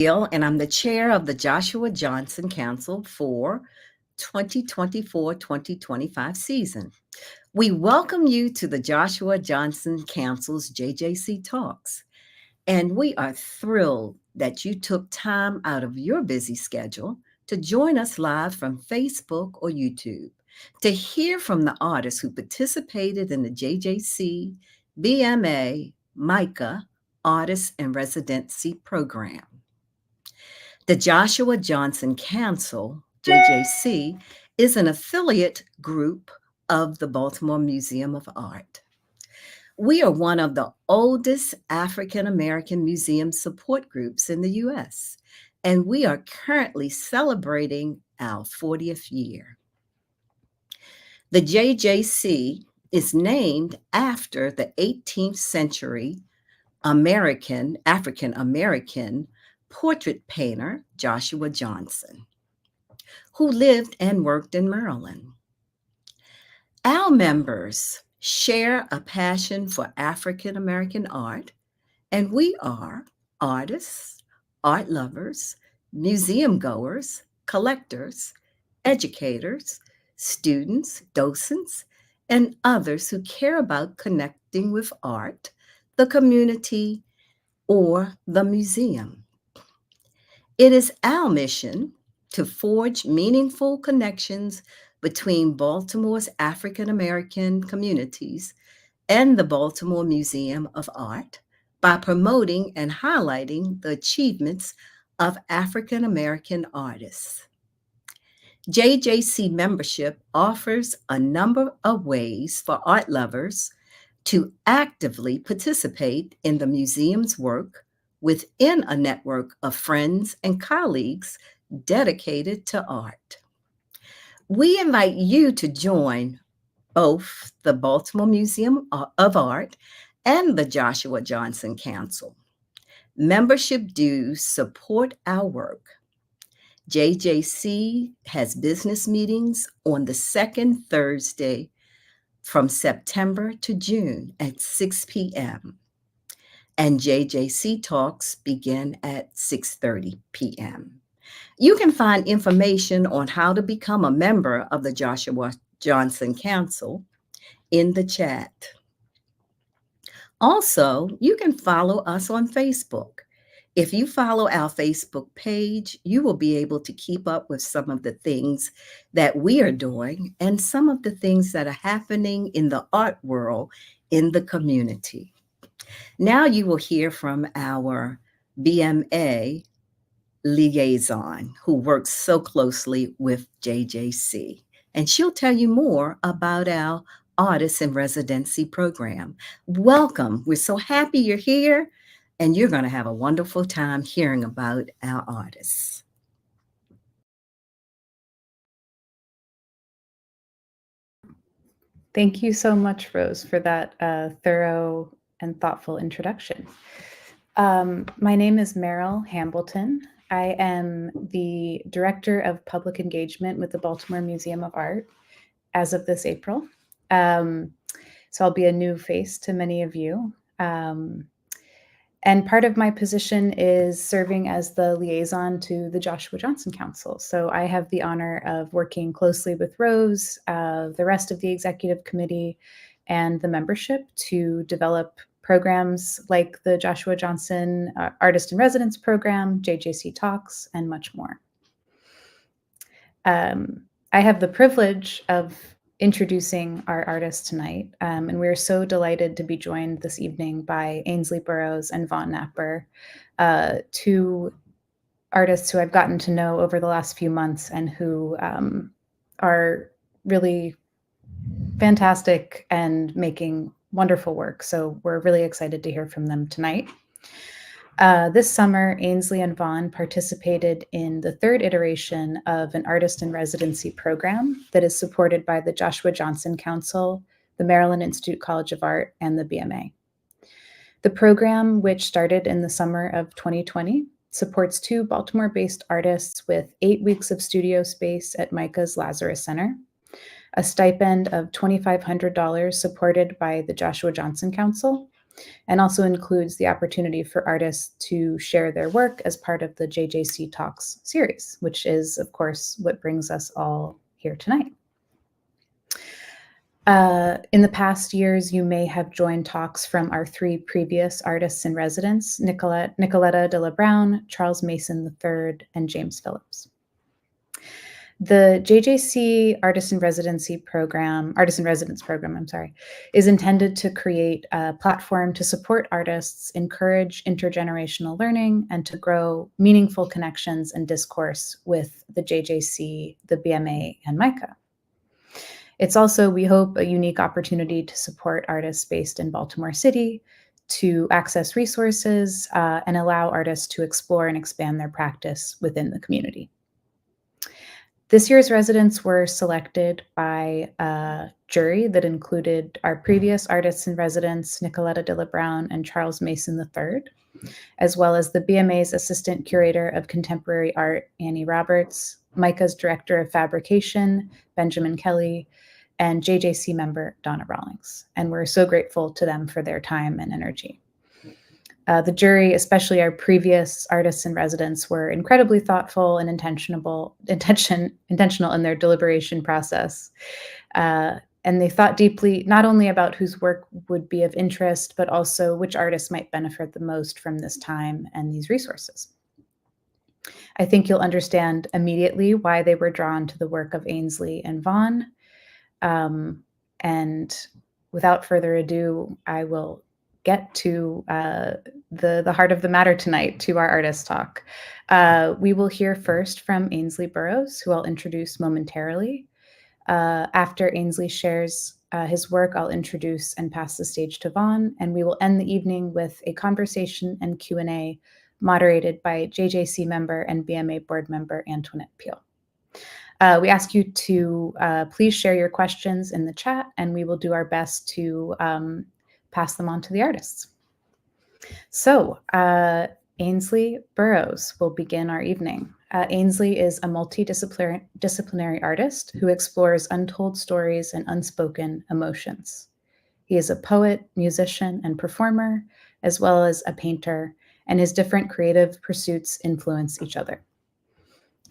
Hill, and I'm the chair of the Joshua Johnson Council for 2024-2025 season. We welcome you to the Joshua Johnson Council's JJC Talks, and we are thrilled that you took time out of your busy schedule to join us live from Facebook or YouTube to hear from the artists who participated in the JJC BMA MICA Artists in Residency program. The Joshua Johnson Council, JJC, is an affiliate group of the Baltimore Museum of Art. We are one of the oldest African American museum support groups in the U.S., and we are currently celebrating our 40th year. The JJC is named after the 18th century African American portrait painter Joshua Johnson, who lived and worked in Maryland. Our members share a passion for African American art, and we are artists, art lovers, museum goers, collectors, educators, students, docents, and others who care about connecting with art, the community, or the museum. It is our mission to forge meaningful connections between Baltimore's African American communities and the Baltimore Museum of Art by promoting and highlighting the achievements of African American artists. JJC membership offers a number of ways for art lovers to actively participate in the museum's work within a network of friends and colleagues dedicated to art. We invite you to join both the Baltimore Museum of Art and the Joshua Johnson Council. Membership dues support our work. JJC has business meetings on the second Thursday from September to June at 6 p.m. and JJC Talks begin at 6:30 p.m. You can find information on how to become a member of the Joshua Johnson Council in the chat. Also, you can follow us on Facebook. If you follow our Facebook page, you will be able to keep up with some of the things that we are doing and some of the things that are happening in the art world in the community. Now you will hear from our BMA liaison who works so closely with JJC, and she'll tell you more about our Artists in Residency program. Welcome. We're so happy you're here, and you're going to have a wonderful time hearing about our artists. Thank you so much, Rose, for that thorough and thoughtful introduction. My name is Meryl Hambleton. I am the Director of Public Engagement with the Baltimore Museum of Art as of this April. So I'll be a new face to many of you. And part of my position is serving as the liaison to the Joshua Johnson Council. So I have the honor of working closely with Rose, the rest of the executive committee, and the membership to develop programs like the Joshua Johnson Artist-in-Residence program, JJC Talks, and much more. I have the privilege of introducing our artists tonight, and we're so delighted to be joined this evening by Ainsley Burrows and Vonne, two artists who I've gotten to know over the last few months and who are really fantastic and making wonderful work. So we're really excited to hear from them tonight. This summer, Ainsley and Vonne participated in the third iteration of an Artist-in-Residency program that is supported by the Joshua Johnson Council, the Maryland Institute College of Art, and the BMA. The program, which started in the summer of 2020, supports two Baltimore-based artists with 8 weeks of studio space at MICA's Lazarus Center, a stipend of $2,500 supported by the Joshua Johnson Council, and also includes the opportunity for artists to share their work as part of the JJC Talks series, which is, of course, what brings us all here tonight. In the past years, you may have joined talks from our 3 previous artists in residence, Nicoletta de la Brown, Charles Mason III, and James Phillips. The JJC Artist-in-Residence program, is intended to create a platform to support artists, encourage intergenerational learning, and to grow meaningful connections and discourse with the JJC, the BMA, and MICA. It's also, we hope, a unique opportunity to support artists based in Baltimore City, to access resources, and allow artists to explore and expand their practice within the community. This year's residents were selected by a jury that included our previous artists in residence, Nicoletta de la Brown and Charles Mason III, as well as the BMA's Assistant Curator of Contemporary Art, Annie Roberts, MICA's Director of Fabrication, Benjamin Kelly, and JJC member, Donna Rawlings. And we're so grateful to them for their time and energy. The jury, especially our previous artists in residence, were incredibly thoughtful and intentional in their deliberation process. And they thought deeply, not only about whose work would be of interest, but also which artists might benefit the most from this time and these resources. I think you'll understand immediately why they were drawn to the work of Ainsley and Vonne. And without further ado, I will get to the heart of the matter tonight, to our artist talk. We will hear first from Ainsley Burrows, who I'll introduce momentarily. After Ainsley shares his work, I'll introduce and pass the stage to Vonne, and we will end the evening with a conversation and Q&A moderated by JJC member and BMA board member Antoinette Peel. We ask you to please share your questions in the chat, and we will do our best to pass them on to the artists. So Ainsley Burrows will begin our evening. Ainsley is a multidisciplinary artist who explores untold stories and unspoken emotions. He is a poet, musician, and performer, as well as a painter, and his different creative pursuits influence each other.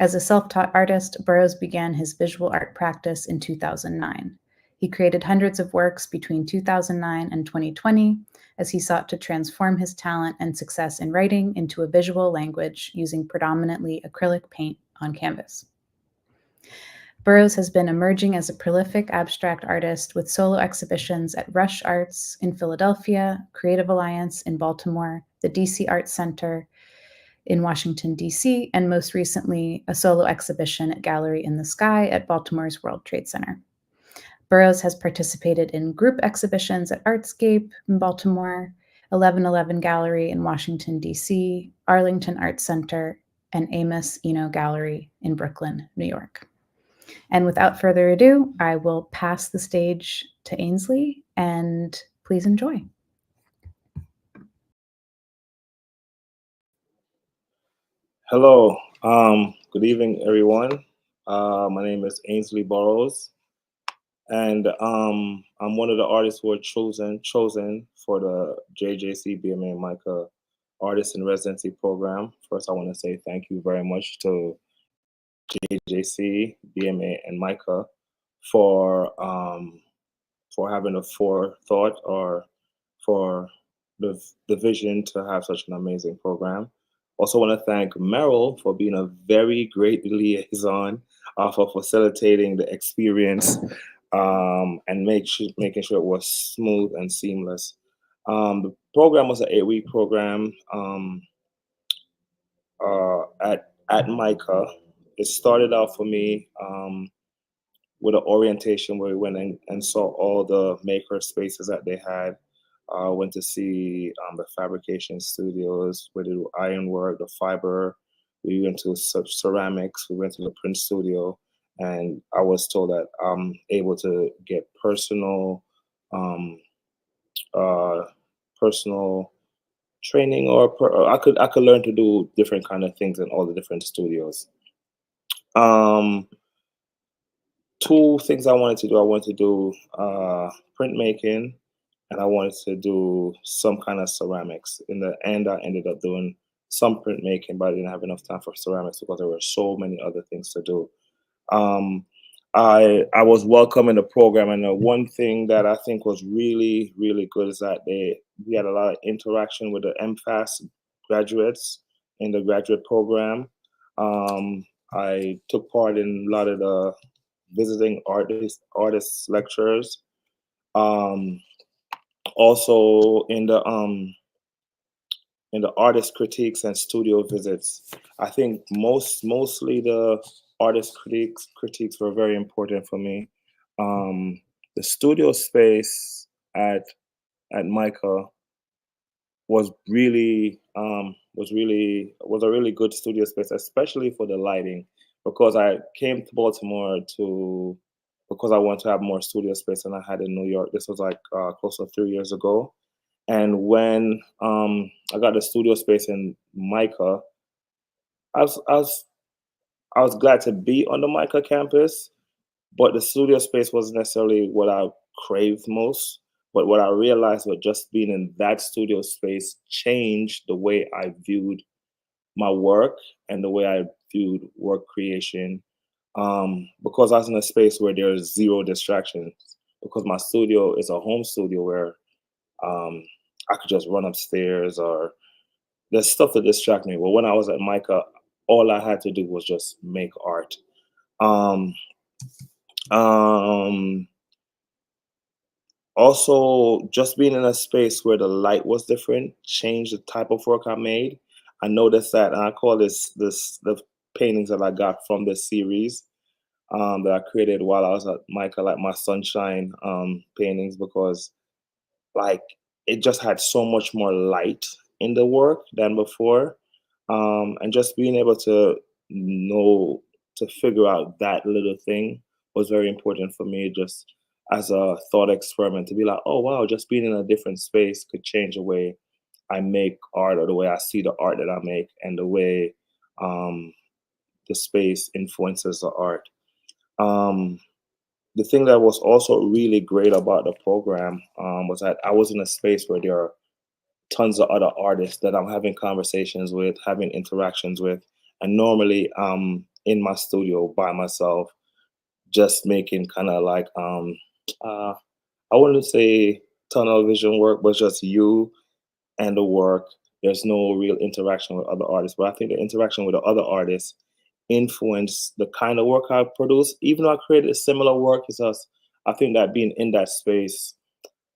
As a self-taught artist, Burrows began his visual art practice in 2009. He created hundreds of works between 2009 and 2020 as he sought to transform his talent and success in writing into a visual language using predominantly acrylic paint on canvas. Burrows has been emerging as a prolific abstract artist with solo exhibitions at Rush Arts in Philadelphia, Creative Alliance in Baltimore, the DC Arts Center in Washington, D.C., and most recently, a solo exhibition at Gallery in the Sky at Baltimore's World Trade Center. Burrows has participated in group exhibitions at Artscape in Baltimore, 1111 Gallery in Washington, D.C., Arlington Arts Center, and Amos Eno Gallery in Brooklyn, New York. And without further ado, I will pass the stage to Ainsley, and please enjoy. Hello, good evening, everyone. My name is Ainsley Burrows, and I'm one of the artists who are chosen for the JJC BMA MICA Artist in Residency program. First, I want to say thank you very much to JJC, BMA, and MICA for having the forethought or for the vision to have such an amazing program. Also want to thank Merrill for being a very great liaison for facilitating the experience and making sure it was smooth and seamless. The program was an 8-week program at MICA. It started out for me with an orientation where we went and saw all the maker spaces that they had. Went to see the fabrication studios where they do ironwork, the fiber. We went to ceramics. We went to the print studio, and I was told that I'm able to get personal training, or I could learn to do different kind of things in all the different studios. 2 things I wanted to do. I wanted to do printmaking and I wanted to do some kind of ceramics. In the end, I ended up doing some printmaking, but I didn't have enough time for ceramics because there were so many other things to do. I was welcome in the program, and the one thing that I think was really, really good is that we had a lot of interaction with the MFAS graduates in the graduate program. I took part in a lot of the visiting artists lectures. Also in the artist critiques and studio visits. I think mostly the artist critiques were very important for me. The studio space at MICA was a really good studio space, especially for the lighting, because I came to Baltimore because I wanted to have more studio space than I had in New York. This was like close to 3 years ago. And when I got the studio space in MICA, I was glad to be on the MICA campus, but the studio space wasn't necessarily what I craved most. But what I realized was just being in that studio space changed the way I viewed my work and the way I viewed work creation. Because I was in a space where there's zero distractions. Because my studio is a home studio where I could just run upstairs, or there's stuff to distract me. But when I was at MICA, all I had to do was just make art. Um, Also, just being in a space where the light was different changed the type of work I made. I noticed that, and I call this the paintings that I got from this series that I created while I was at MICA, like my sunshine paintings, because like it just had so much more light in the work than before, and just being able to know to figure out that little thing was very important for me, just as a thought experiment, to be like, oh wow, just being in a different space could change the way I make art, or the way I see the art that I make, and the way the space influences the art. um, the thing that was also really great about the program was that I was in a space where there are tons of other artists that I'm having conversations with, having interactions with, and normally in my studio by myself, just making kind of like uh, I wouldn't say tunnel vision work, but just you and the work. There's no real interaction with other artists, but I think the interaction with the other artists influence the kind of work I produce. Even though I created similar work, it's just I think that being in that space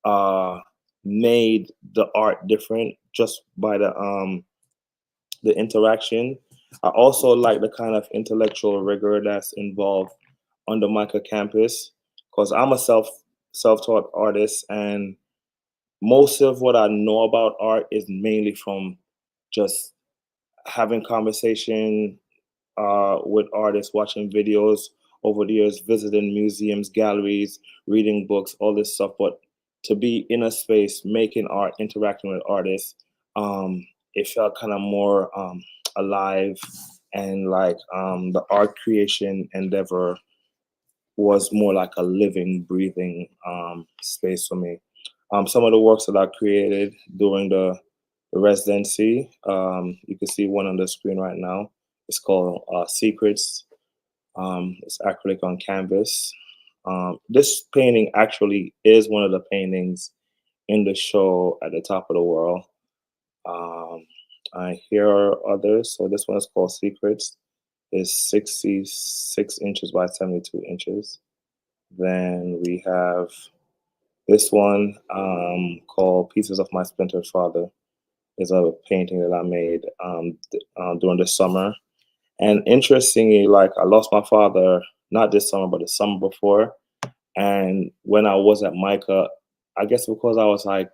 uh, made the art different just by the interaction. I also like the kind of intellectual rigor that's involved on the MICA campus, because I'm a self-taught artist, and most of what I know about art is mainly from just having conversation with artists, watching videos over the years, visiting museums, galleries, reading books, all this stuff. But to be in a space, making art, interacting with artists, it felt kind of more alive, and like the art creation endeavor was more like a living, breathing space for me. Some of the works that I created during the residency, you can see one on the screen right now. It's called Secrets. It's acrylic on canvas. This painting actually is one of the paintings in the show At the Top of the World. Here are others. So this one is called Secrets. It's 66 inches by 72 inches. Then we have this one called Pieces of My Splintered Father. Is a painting that I made during the summer. And interestingly, like I lost my father, not this summer, but the summer before. And when I was at MICA, I guess because I was like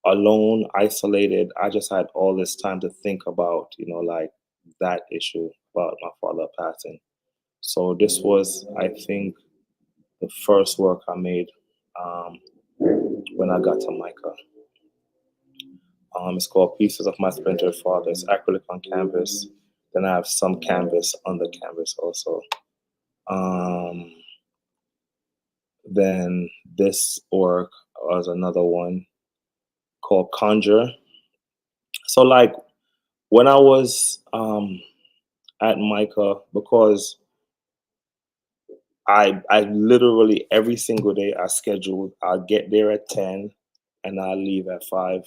alone, isolated, I just had all this time to think about, like that issue about my father passing. So this was, I think, the first work I made when I got to MICA. It's called Pieces of My Splintered Father. It's acrylic on canvas. Then I have some canvas on the canvas also. Then this work was another one called Conjure. So like when I was at MICA, because I literally every single day I scheduled, I'll get there at 10 and I'll leave at 5.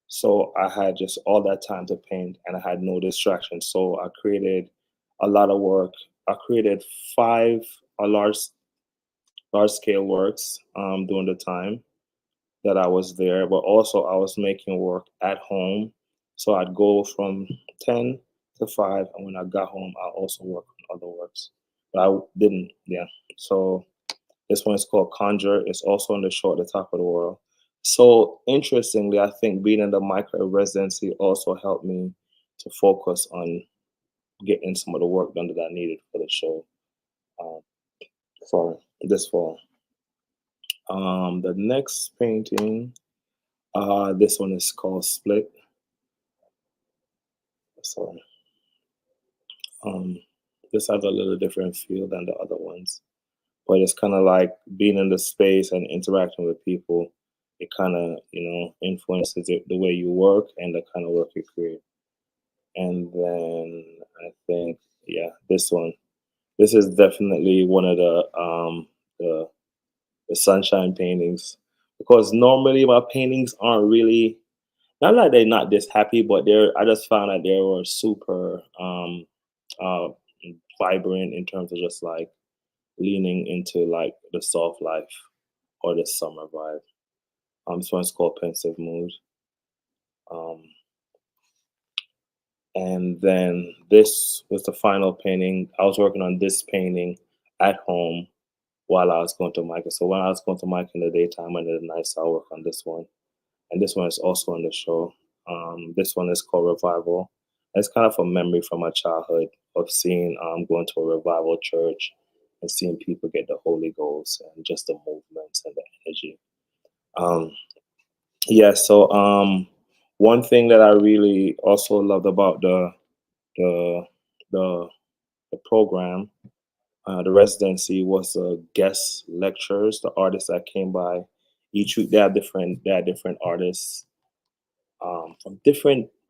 So I had just all that time to paint and I had no distractions. So I created a lot of work. I created 5 large scale works during the time that I was there, but also I was making work at home. So I'd go from 10 to 5, and when I got home, I also work on other works. But I didn't, yeah. So this one is called Conjure. It's also on the show at the top of the world. So interestingly, I think being in the MICA residency also helped me to focus on getting some of the work done that I needed for the show for this fall. The next painting, this one is called Split. So this has a little different feel than the other ones, but it's kind of like being in the space and interacting with people. It kind of, influences the way you work and the kind of work you create. And then I think, yeah, this one. This is definitely one of the sunshine paintings, because normally my paintings aren't really, not like they're not this happy, but I just found that they were super uh, vibrant in terms of just like leaning into like the soft life or the summer vibe. This one's called Pensive Mood. And then this was the final painting. I was working on this painting at home while I was going to MICA. So when I was going to MICA in the daytime and in the night, I'll work on this one. And this one is also on the show. This one is called Revival. It's kind of a memory from my childhood of seeing going to a revival church and seeing people get the Holy Ghost and just the movements and the energy. One thing that I really also loved about the program, the residency, was the guest lectures, the artists that came by each week. They had different artists from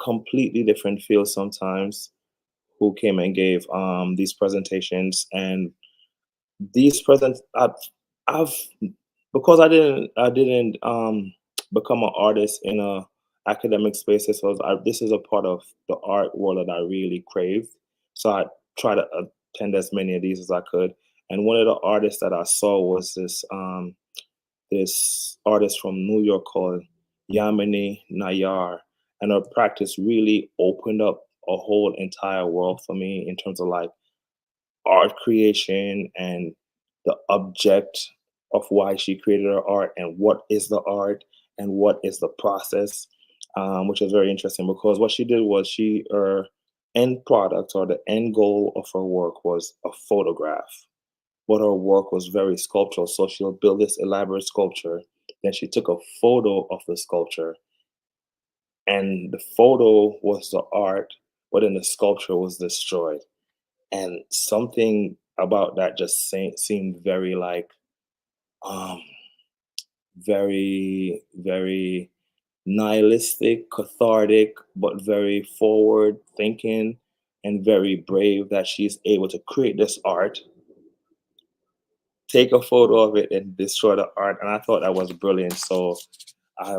completely different fields sometimes, who came and gave these presentations. And these I've because I didn't become an artist in a academic space. This is a part of the art world that I really craved. So I try to attend as many of these as I could. And one of the artists that I saw was this artist from New York called Yamini Nayar, and her practice really opened up a whole entire world for me in terms of like art creation and the object of why she created her art and what is the art and what is the process, which is very interesting, because what she did was her end product or the end goal of her work was a photograph. But her work was very sculptural. So she'll build this elaborate sculpture. Then she took a photo of the sculpture, and the photo was the art, but then the sculpture was destroyed. And something about that just seemed very like, very, very nihilistic, cathartic, but very forward thinking and very brave, that she's able to create this art, take a photo of it, and destroy the art. And I thought that was brilliant. So I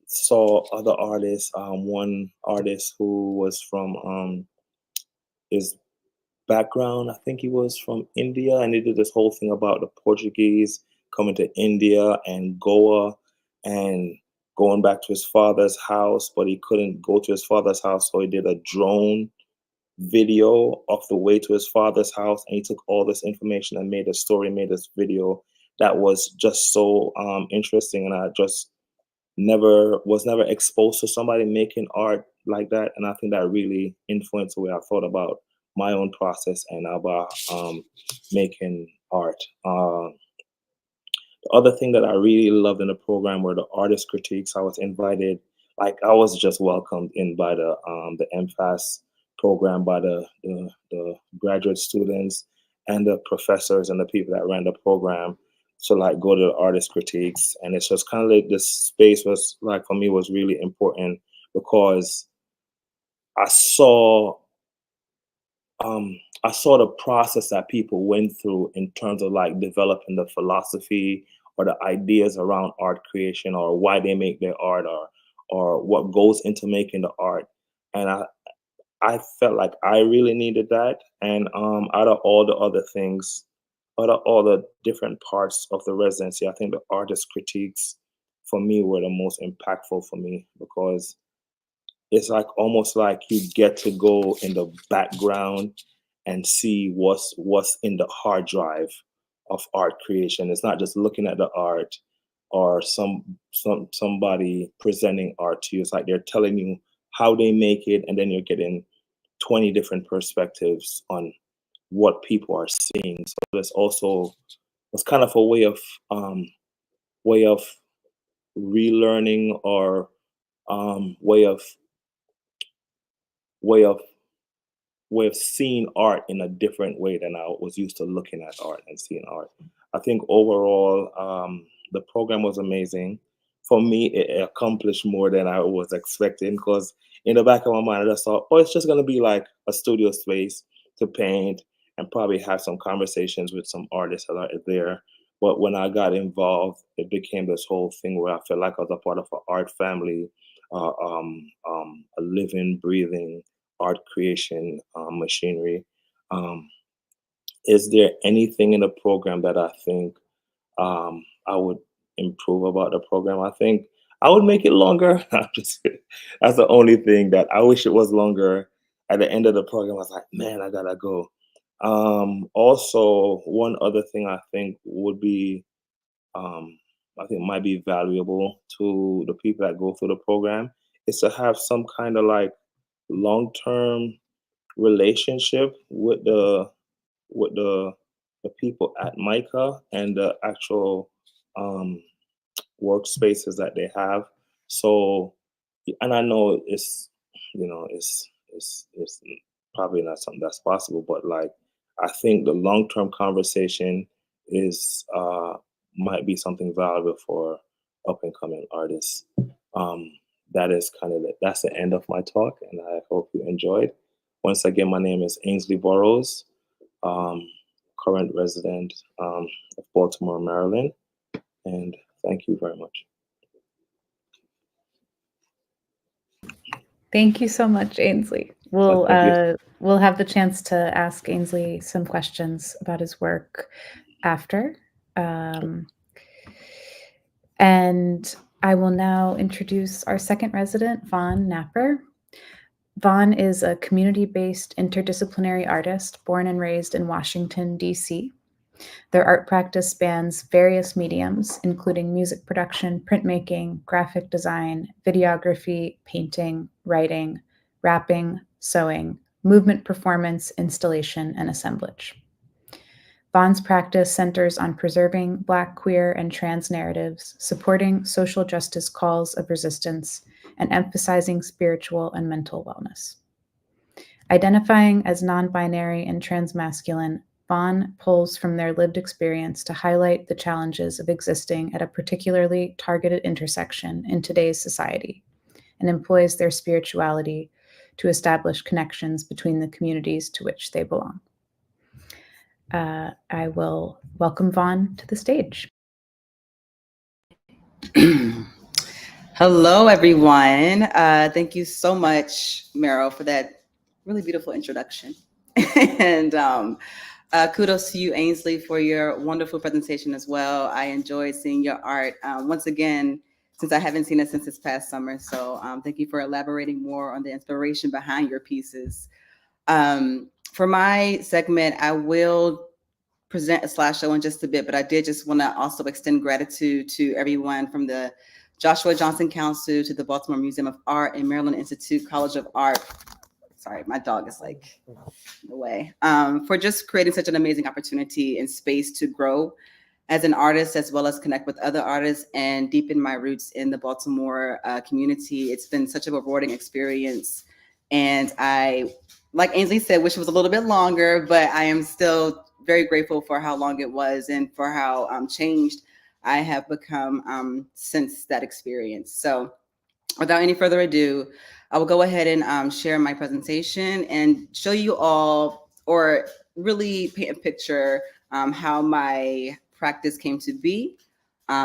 saw other artists. One artist who was from his background, I think he was from India, and he did this whole thing about the Portuguese coming to India and Goa and going back to his father's house, but he couldn't go to his father's house, so he did a drone video of the way to his father's house, and he took all this information and made this video that was just so interesting. And I just was never exposed to somebody making art like that, and I think that really influenced the way I thought about my own process and about making art. The other thing that I really loved in the program were the artist critiques. I was invited, like I was just welcomed in by the MFAS program, by the graduate students and the professors and the people that ran the program, to like go to the artist critiques. And it's just kind of like this space was like, for me, was really important because I saw the process that people went through in terms of like developing the philosophy or the ideas around art creation, or why they make their art, or what goes into making the art. And I felt like I really needed that. And out of all the other things, out of all the different parts of the residency, I think the artist critiques for me were the most impactful for me, because it's like almost like you get to go in the background and see what's in the hard drive of art creation. It's not just looking at the art or somebody presenting art to you. It's like they're telling you how they make it, and then you're getting 20 different perspectives on what people are seeing. So it's kind of a way of relearning, or way of seeing art in a different way than I was used to looking at art and seeing art. I think overall, the program was amazing. For me, it accomplished more than I was expecting, because in the back of my mind, I just thought, oh, it's just going to be like a studio space to paint and probably have some conversations with some artists that are there. But when I got involved, it became this whole thing where I felt like I was a part of an art family, a living, breathing art creation machinery. Is there anything in the program that I think I would improve about the program? I think I would make it longer. That's the only thing that I wish it was longer. At the end of the program, I was like, man, I gotta go. Also, one other thing I think would be, I think might be valuable to the people that go through the program, is to have some kind of like long-term relationship with the people at MICA and the actual workspaces that they have. So, and I know it's probably not something that's possible, but like I think the long-term conversation is might be something valuable for up and coming artists. That is that's the end of my talk, and I hope you enjoyed. Once again, my name is Ainsley Burrows, current resident of Baltimore, Maryland, and thank you very much. Thank you so much, Ainsley. We'll have the chance to ask Ainsley some questions about his work after. And I will now introduce our second resident, Vonne Napper. Vonne is a community-based interdisciplinary artist born and raised in Washington, D.C. Their art practice spans various mediums, including music production, printmaking, graphic design, videography, painting, writing, rapping, sewing, movement performance, installation, and assemblage. Vonne's practice centers on preserving Black, queer, and trans narratives, supporting social justice calls of resistance, and emphasizing spiritual and mental wellness. Identifying as non-binary and transmasculine, Vonne pulls from their lived experience to highlight the challenges of existing at a particularly targeted intersection in today's society, and employs their spirituality to establish connections between the communities to which they belong. I will welcome Vonne to the stage. Hello, everyone. Thank you so much, Mero, for that really beautiful introduction. And kudos to you, Ainsley, for your wonderful presentation as well. I enjoyed seeing your art once again, since I haven't seen it since this past summer. So thank you for elaborating more on the inspiration behind your pieces. For my segment, I will present a slideshow in just a bit, but I did just want to also extend gratitude to everyone from the Joshua Johnson Council to the Baltimore Museum of Art and Maryland Institute College of Art. Sorry, my dog is like in the way. For just creating such an amazing opportunity and space to grow as an artist, as well as connect with other artists and deepen my roots in the Baltimore community. It's been such a rewarding experience. And I, like Ainsley said, wish it was a little bit longer, but I am still very grateful for how long it was and for how changed I have become since that experience. So without any further ado, I will go ahead and share my presentation and show you all, or really paint a picture how my practice came to be,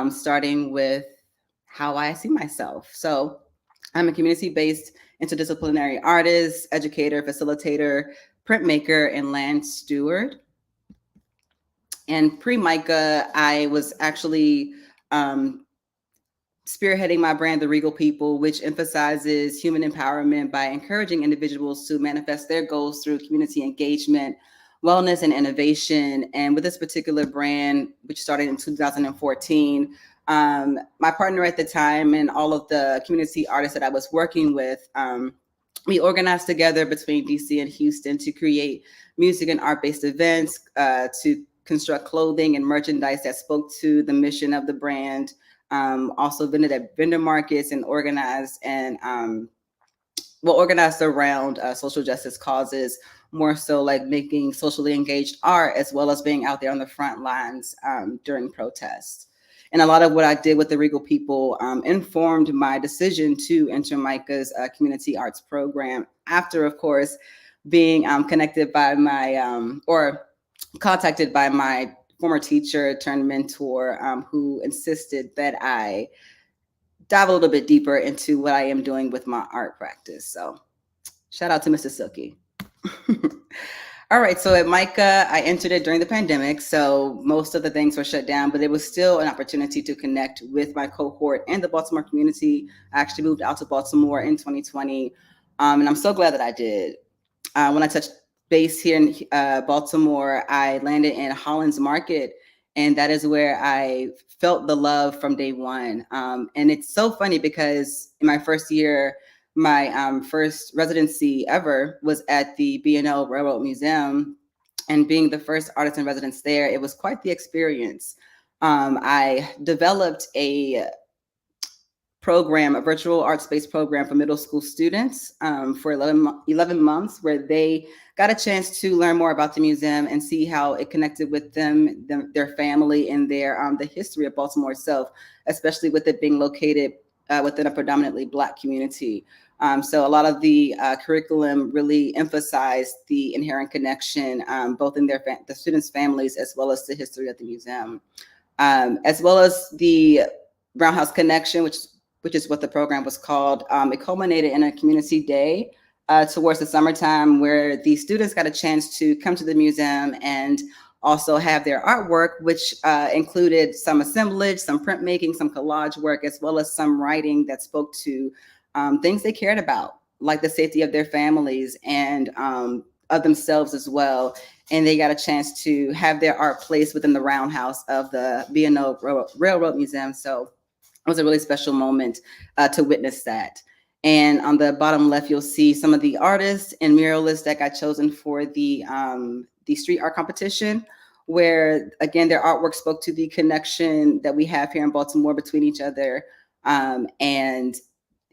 starting with how I see myself. So I'm a community-based interdisciplinary artist, educator, facilitator, printmaker, and land steward. And pre-MICA, I was actually spearheading my brand, The Regal People, which emphasizes human empowerment by encouraging individuals to manifest their goals through community engagement, wellness, and innovation. And with this particular brand, which started in 2014, my partner at the time and all of the community artists that I was working with, we organized together between DC and Houston to create music and art-based events, to construct clothing and merchandise that spoke to the mission of the brand. Also vended at vendor markets and organized around social justice causes, more so like making socially engaged art, as well as being out there on the front lines during protests. And a lot of what I did with the Regal People informed my decision to enter MICA's community arts program after, of course, being connected by my, or contacted by my former teacher turned mentor, who insisted that I dive a little bit deeper into what I am doing with my art practice. So shout out to Mr. Silky. All right, so at MICA, I entered it during the pandemic, so most of the things were shut down, but it was still an opportunity to connect with my cohort and the Baltimore community. I actually moved out to Baltimore in 2020, and I'm so glad that I did. When I touched base here in Baltimore, I landed in Holland's Market, and that is where I felt the love from day one. And it's so funny because in my first year, my first residency ever was at the B&O Railroad Museum, and being the first artist in residence there, it was quite the experience. I developed a program, a virtual art-based program for middle school students for 11 months, where they got a chance to learn more about the museum and see how it connected with them, their family, and the history of Baltimore itself, especially with it being located within a predominantly Black community. So a lot of the curriculum really emphasized the inherent connection, both in the students' families, as well as the history of the museum, as well as the Brown House Connection, which is what the program was called. It culminated in a community day towards the summertime, where the students got a chance to come to the museum and also have their artwork, which included some assemblage, some printmaking, some collage work, as well as some writing that spoke to things they cared about, like the safety of their families and of themselves as well. And they got a chance to have their art placed within the roundhouse of the B&O Railroad Museum. So it was a really special moment to witness that. And on the bottom left, you'll see some of the artists and muralists that got chosen for the street art competition, where, again, their artwork spoke to the connection that we have here in Baltimore between each other. And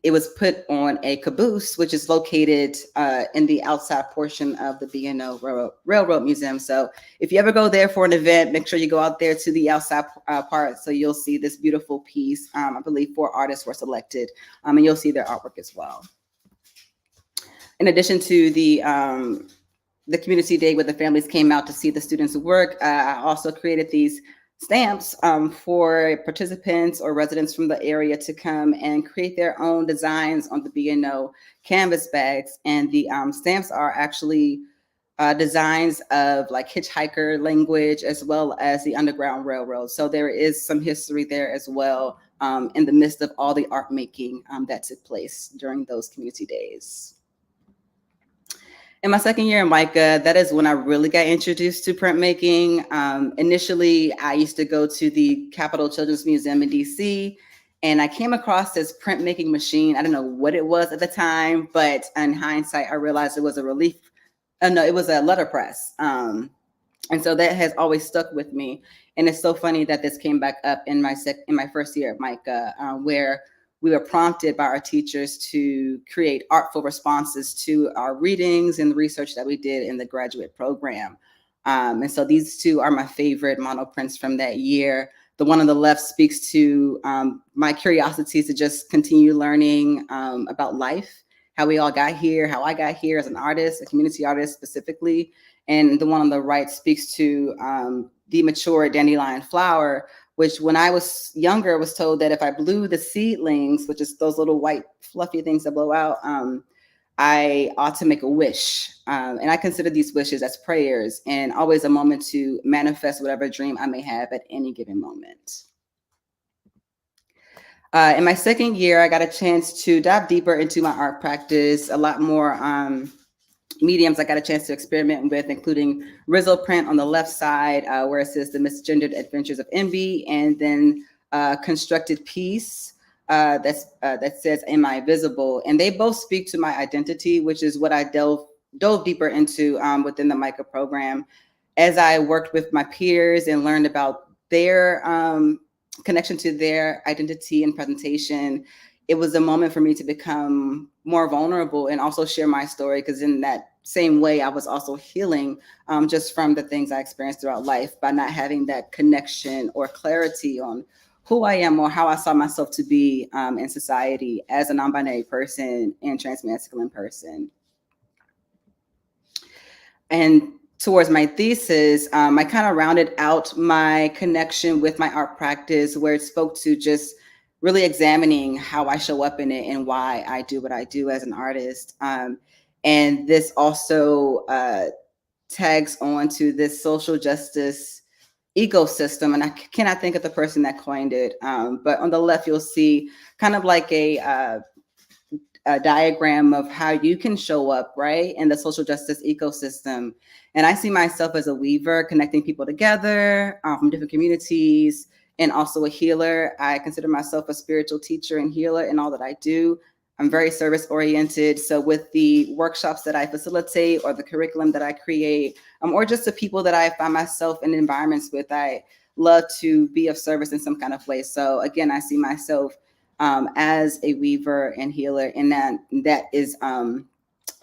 it was put on a caboose, which is located in the outside portion of the B&O Railroad Museum. So if you ever go there for an event, make sure you go out there to the outside part. So you'll see this beautiful piece. I believe 4 artists were selected, and you'll see their artwork as well. In addition to the community day where the families came out to see the students' work, I also created these stamps for participants or residents from the area to come and create their own designs on the B&O canvas bags. And the stamps are actually designs of like hitchhiker language, as well as the Underground Railroad. So there is some history there as well, in the midst of all the art making that took place during those community days. In my second year in MICA, that is when I really got introduced to printmaking. Initially, I used to go to the Capitol Children's Museum in DC, and I came across this printmaking machine. I don't know what it was at the time, but in hindsight, I realized it was it was a letterpress. And so that has always stuck with me. And it's so funny that this came back up in my first year at MICA, where we were prompted by our teachers to create artful responses to our readings and the research that we did in the graduate program. And so these two are my favorite monoprints from that year. The one on the left speaks to my curiosity to just continue learning about life, how we all got here, how I got here as an artist, a community artist specifically. And the one on the right speaks to the mature dandelion flower, which when I was younger, was told that if I blew the seedlings, which is those little white fluffy things that blow out, I ought to make a wish. And I consider these wishes as prayers and always a moment to manifest whatever dream I may have at any given moment. In my second year, I got a chance to dive deeper into my art practice, a lot more mediums I got a chance to experiment with, including Rizzo print on the left side, where it says The Misgendered Adventures of Envy, and then constructed piece that says, Am I Visible? And they both speak to my identity, which is what I dove deeper into within the MICA program. As I worked with my peers and learned about their connection to their identity and presentation, it was a moment for me to become more vulnerable and also share my story, because in that same way, I was also healing just from the things I experienced throughout life by not having that connection or clarity on who I am or how I saw myself to be in society as a non-binary person and transmasculine person. And towards my thesis, I kind of rounded out my connection with my art practice, where it spoke to just really examining how I show up in it and why I do what I do as an artist. And this also tags on to this social justice ecosystem. And I cannot think of the person that coined it. But on the left, you'll see kind of like a diagram of how you can show up, right, in the social justice ecosystem. And I see myself as a weaver, connecting people together from different communities, and also a healer. I consider myself a spiritual teacher and healer in all that I do. I'm very service oriented. So with the workshops that I facilitate or the curriculum that I create, or just the people that I find myself in environments with, I love to be of service in some kind of way. So again, I see myself as a weaver and healer, and that is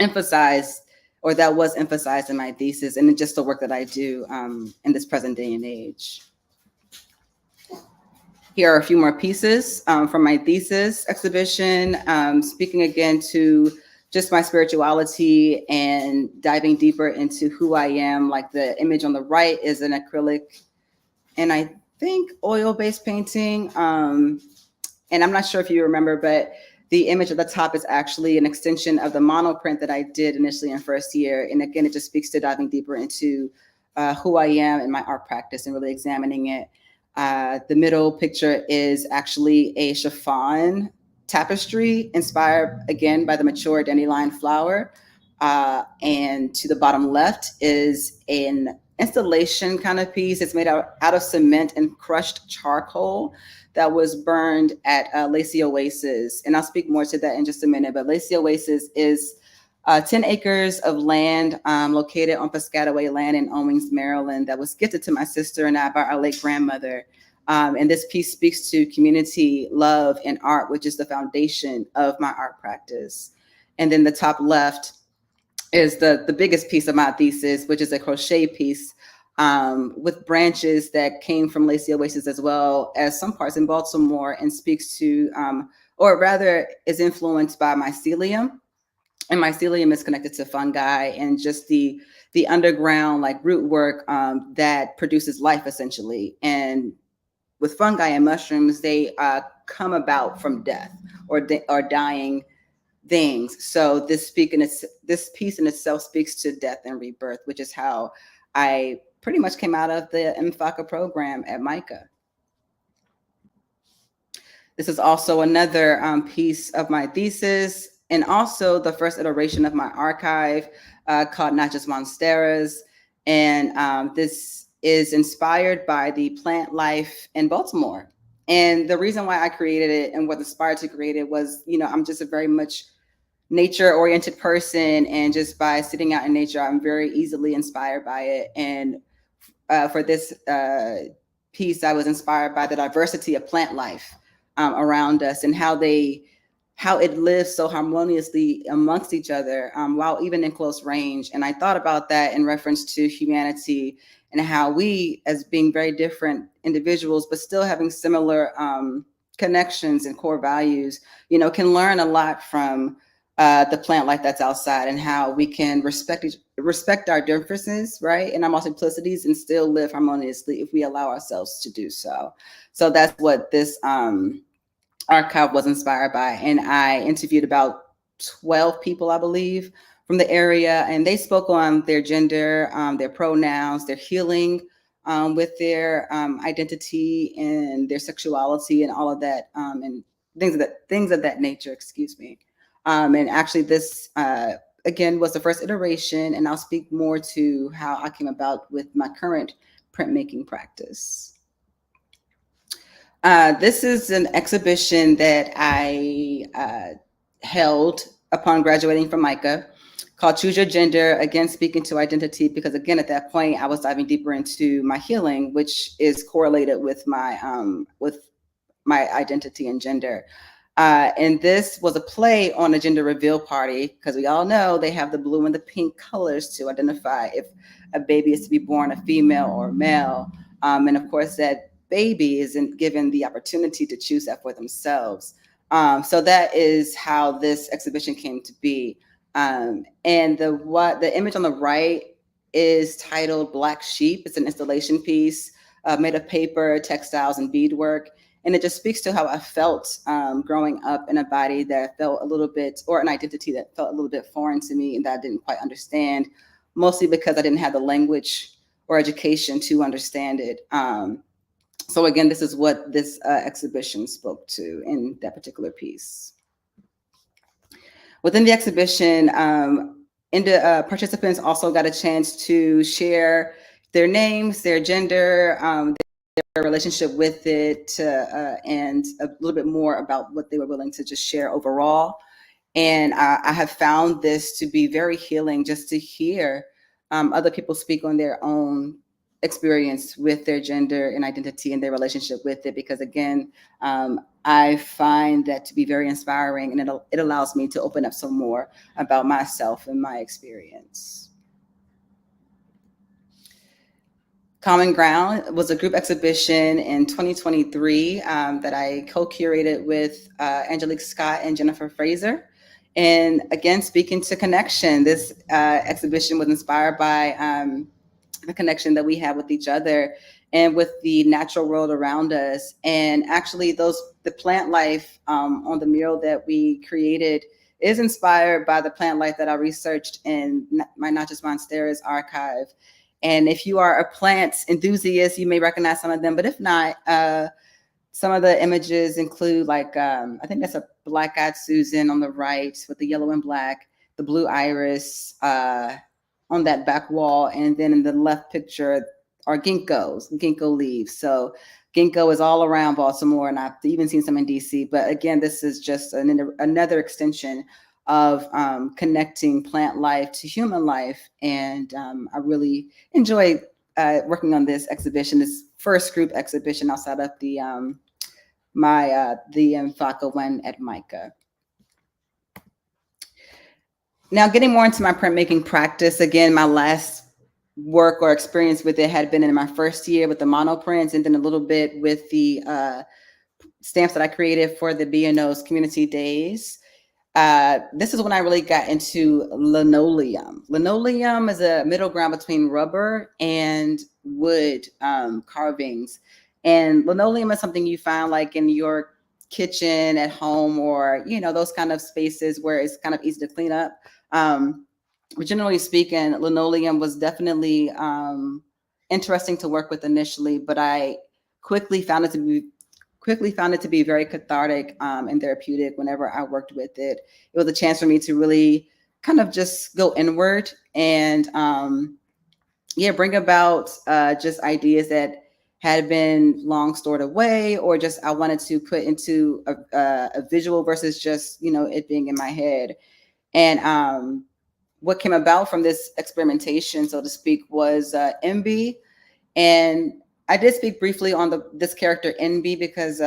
emphasized, or that was emphasized in my thesis, and just the work that I do in this present day and age. Here are a few more pieces from my thesis exhibition, speaking again to just my spirituality and diving deeper into who I am. Like the image on the right is an acrylic and I think oil-based painting. And I'm not sure if you remember, but the image at the top is actually an extension of the monoprint that I did initially in first year. And again, it just speaks to diving deeper into who I am in my art practice and really examining it. The middle picture is actually a chiffon tapestry inspired again by the mature dandelion flower. And to the bottom left is an installation kind of piece. It's made out of cement and crushed charcoal that was burned at Lacey Oasis. And I'll speak more to that in just a minute, but Lacey Oasis is 10 acres of land located on Piscataway land in Owings, Maryland, that was gifted to my sister and I by our late grandmother. And this piece speaks to community, love, and art, which is the foundation of my art practice. And then the top left is the biggest piece of my thesis, which is a crochet piece with branches that came from Lacey Oasis, as well as some parts in Baltimore, and speaks to, or rather is influenced by mycelium. And mycelium is connected to fungi and just the underground like root work that produces life essentially. And with fungi and mushrooms, they come about from death or dying things. So this piece in itself speaks to death and rebirth, which is how I pretty much came out of the MFACA program at MICA. This is also another piece of my thesis, and also the first iteration of my archive called Not Just Monsteras. And this is inspired by the plant life in Baltimore. And the reason why I created it and was inspired to create it was, I'm just a very much nature-oriented person. And just by sitting out in nature, I'm very easily inspired by it. And for this piece, I was inspired by the diversity of plant life around us and how they how it lives so harmoniously amongst each other, while even in close range. And I thought about that in reference to humanity and how we, as being very different individuals, but still having similar connections and core values, can learn a lot from the plant life that's outside, and how we can respect our differences, right, and our multiplicities, and still live harmoniously if we allow ourselves to do so. So that's what this archive was inspired by. And I interviewed about 12 people, I believe, from the area, and they spoke on their gender, their pronouns, their healing with their identity and their sexuality and all of that, and things of that nature, excuse me. And actually this, again, was the first iteration, and I'll speak more to how I came about with my current printmaking practice. This is an exhibition that I held upon graduating from MICA, called Choose Your Gender, again, speaking to identity, because again, at that point, I was diving deeper into my healing, which is correlated with my identity and gender. And this was a play on a gender reveal party, because we all know they have the blue and the pink colors to identify if a baby is to be born a female or male. And of course, that baby isn't given the opportunity to choose that for themselves. So that is how this exhibition came to be. And the image on the right is titled Black Sheep. It's an installation piece made of paper, textiles, and beadwork. And it just speaks to how I felt growing up in a body that felt a little bit, or an identity that felt a little bit foreign to me and that I didn't quite understand, mostly because I didn't have the language or education to understand it. So again, this is what this exhibition spoke to in that particular piece. Within the exhibition, participants also got a chance to share their names, their gender, their relationship with it, and a little bit more about what they were willing to just share overall. And I have found this to be very healing, just to hear other people speak on their own experience with their gender and identity and their relationship with it, because again, I find that to be very inspiring, and it allows me to open up some more about myself and my experience. Common Ground was a group exhibition in 2023 that I co-curated with Angelique Scott and Jennifer Fraser. And again, speaking to connection, this exhibition was inspired by the connection that we have with each other and with the natural world around us. And actually the plant life on the mural that we created is inspired by the plant life that I researched in my Not Just Monstera's archive. And if you are a plant enthusiast, you may recognize some of them, but if not, some of the images include I think that's a black-eyed Susan on the right with the yellow and black, the blue iris on that back wall. And then in the left picture are ginkgo leaves. So ginkgo is all around Baltimore, and I've even seen some in DC. But again, this is just another extension of connecting plant life to human life. And I really enjoyed working on this exhibition, this first group exhibition outside of the MFACA one at MICA. Now, getting more into my printmaking practice, again, my last work or experience with it had been in my first year with the monoprints, and then a little bit with the stamps that I created for the B&O's Community Days. This is when I really got into linoleum. Linoleum is a middle ground between rubber and wood carvings. And linoleum is something you find like in your kitchen at home, or, those kind of spaces where it's kind of easy to clean up. But generally speaking, linoleum was definitely interesting to work with initially, but I quickly found it to be very cathartic and therapeutic whenever I worked with it. It was a chance for me to really kind of just go inward and bring about just ideas that had been long stored away, or just I wanted to put into a visual versus just, it being in my head. And what came about from this experimentation, so to speak, was MB. And I did speak briefly on this character NB because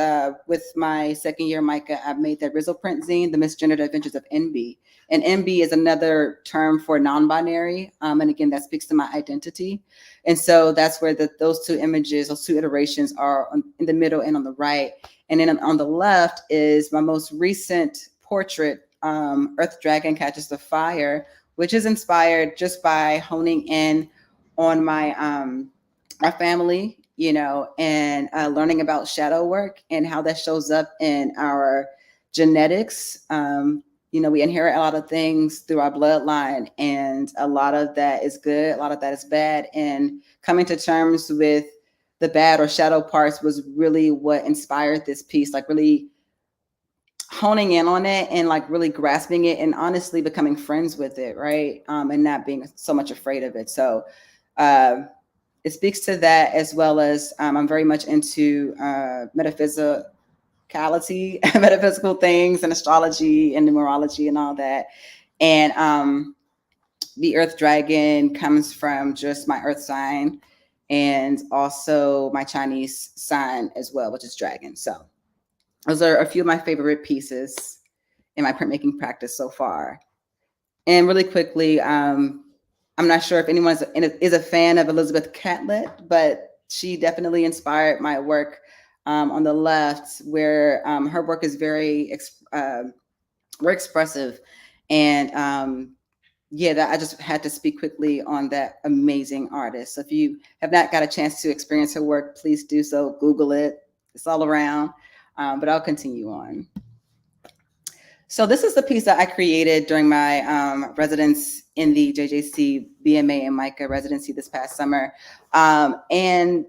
with my second year MICA, I made that Rizzo print zine, The Misgendered Adventures of NB. And NB is another term for non-binary. And again, that speaks to my identity. And so that's where those two images, those two iterations are in the middle and on the right. And then on the left is my most recent portrait, Earth Dragon Catches the Fire, which is inspired just by honing in on our family, you know, and learning about shadow work and how that shows up in our genetics. You know, we inherit a lot of things through our bloodline, and a lot of that is good, a lot of that is bad. And coming to terms with the bad or shadow parts was really what inspired this piece, like really honing in on it and like really grasping it and honestly becoming friends with it, right? And not being so much afraid of it. So it speaks to that, as well as I'm very much into metaphysical things and astrology and numerology and all that. And the Earth Dragon comes from just my Earth sign and also my Chinese sign as well, which is dragon. So those are a few of my favorite pieces in my printmaking practice so far. And really quickly, I'm not sure if anyone is a fan of Elizabeth Catlett, but she definitely inspired my work on the left, where her work is very expressive. And yeah, I just had to speak quickly on that amazing artist. So if you have not got a chance to experience her work, please do so. Google it. It's all around. But I'll continue on. So this is the piece that I created during my residence in the JJC BMA and MICA residency this past summer. And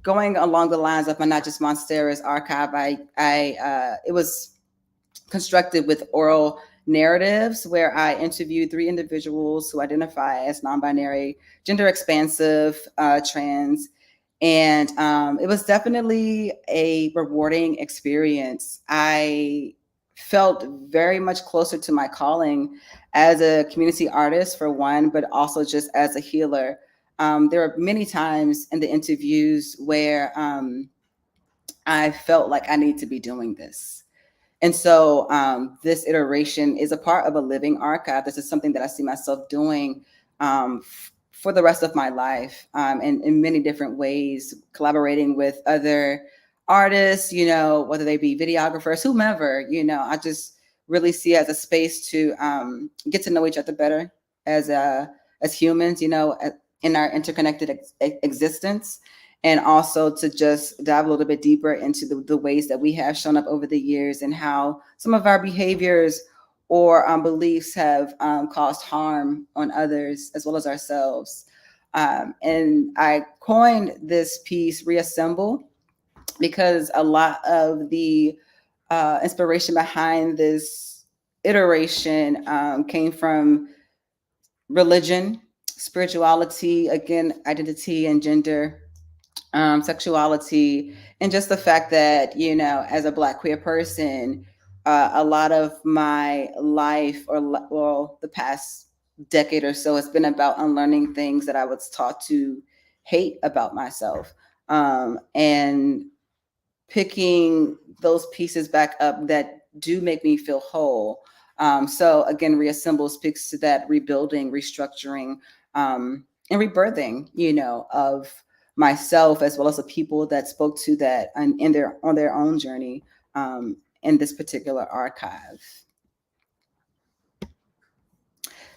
going along the lines of my Not Just Monstera's archive, it was constructed with oral narratives where I interviewed 3 individuals who identify as non-binary, gender expansive, trans. And it was definitely a rewarding experience. I felt very much closer to my calling as a community artist, for one, but also just as a healer. There were many times in the interviews where I felt like I need to be doing this. And so this iteration is a part of a living archive. This is something that I see myself doing for the rest of my life, and in many different ways, collaborating with other artists, you know, whether they be videographers, whomever, you know. I just really see it as a space to get to know each other better as humans, you know, in our interconnected existence. And also to just dive a little bit deeper into the ways that we have shown up over the years and how some of our behaviors or beliefs have caused harm on others as well as ourselves. And I coined this piece Reassemble because a lot of the inspiration behind this iteration came from religion, spirituality, again, identity and gender, sexuality, and just the fact that, you know, as a Black queer person, a lot of my life, or the past decade or so, has been about unlearning things that I was taught to hate about myself, and picking those pieces back up that do make me feel whole. So again, Reassemble speaks to that rebuilding, restructuring, and rebirthing, you know, of myself as well as the people that spoke to that on their own journey in this particular archive.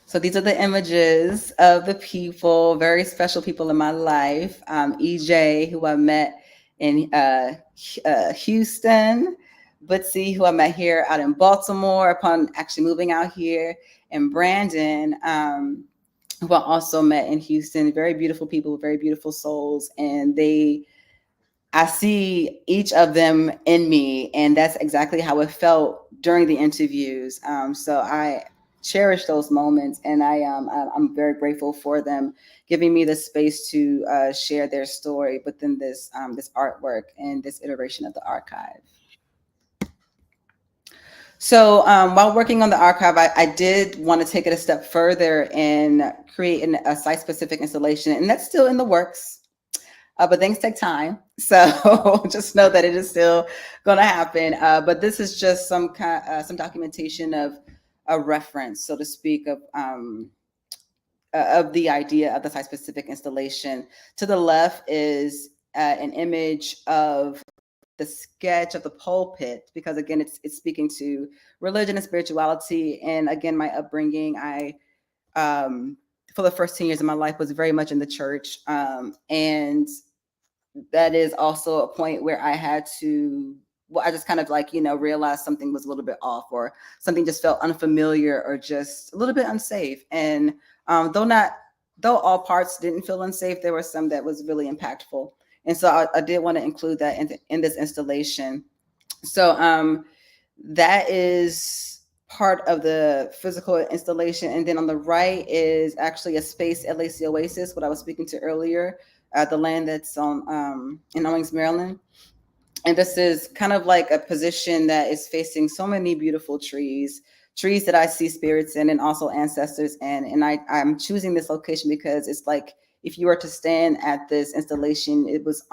So these are the images of the people, very special people in my life. EJ, who I met in Houston, Bootsy, who I met here out in Baltimore upon actually moving out here, and Brandon, who I also met in Houston. Very beautiful people, very beautiful souls. And I see each of them in me, and that's exactly how it felt during the interviews. So I cherish those moments, and I'm very grateful for them giving me the space to share their story within this artwork and this iteration of the archive. So while working on the archive, I did want to take it a step further and create a site-specific installation, and that's still in the works. but things take time. So just know that it is still going to happen. But this is just some documentation of a reference, so to speak, of the idea of the site-specific installation. To the left is an image of the sketch of the pulpit, because again, it's speaking to religion and spirituality. And again, my upbringing, I for the first 10 years of my life was very much in the church, and that is also a point where I had to, well, I just kind of like, realized something was a little bit off, or something just felt unfamiliar, or just a little bit unsafe. And though all parts didn't feel unsafe, there were some that was really impactful. And so I did want to include that in this installation. So that is part of the physical installation. And then on the right is actually a space at Lacey Oasis, what I was speaking to earlier, the land that's on in Owings, Maryland. And this is kind of like a position that is facing so many beautiful trees that I see spirits in, and also ancestors in. And I'm choosing this location because it's like, if you were to stand at this installation, it's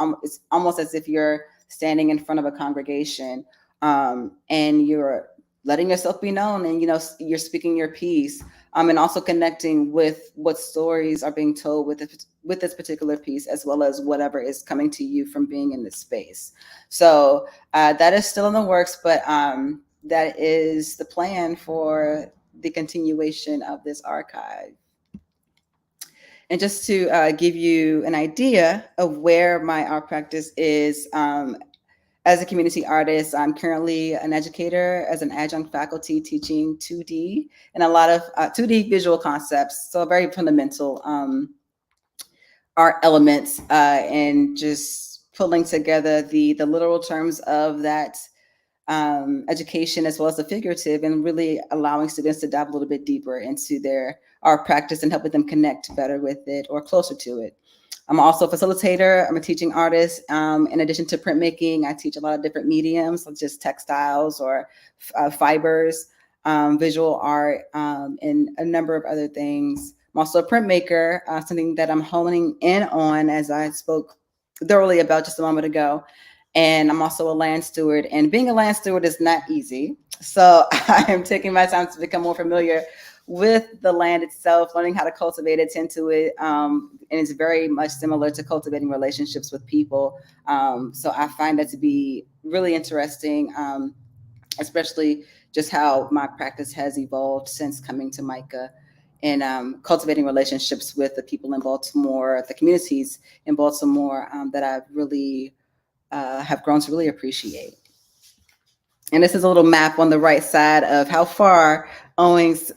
almost as if you're standing in front of a congregation, and you're letting yourself be known, and you're speaking your piece, and also connecting with what stories are being told with this particular piece, as well as whatever is coming to you from being in this space. So that is still in the works, but that is the plan for the continuation of this archive. And just to give you an idea of where my art practice is, as a community artist, I'm currently an educator as an adjunct faculty, teaching 2D and a lot of 2D visual concepts. So very fundamental art elements, and just pulling together the literal terms of that education, as well as the figurative, and really allowing students to dive a little bit deeper into their art practice and helping them connect better with it, or closer to it. I'm also a facilitator. I'm a teaching artist. In addition to printmaking, I teach a lot of different mediums, like just textiles or fibers, visual art, and a number of other things. I'm also a printmaker, something that I'm honing in on, as I spoke thoroughly about just a moment ago. And I'm also a land steward, and being a land steward is not easy. So I am taking my time to become more familiar with the land itself, learning how to cultivate it, tend to it. And it's very much similar to cultivating relationships with people. So I find that to be really interesting, especially just how my practice has evolved since coming to MICA, and cultivating relationships with the people in Baltimore, the communities in Baltimore, that I've really have grown to really appreciate. And this is a little map on the right side of how far Owings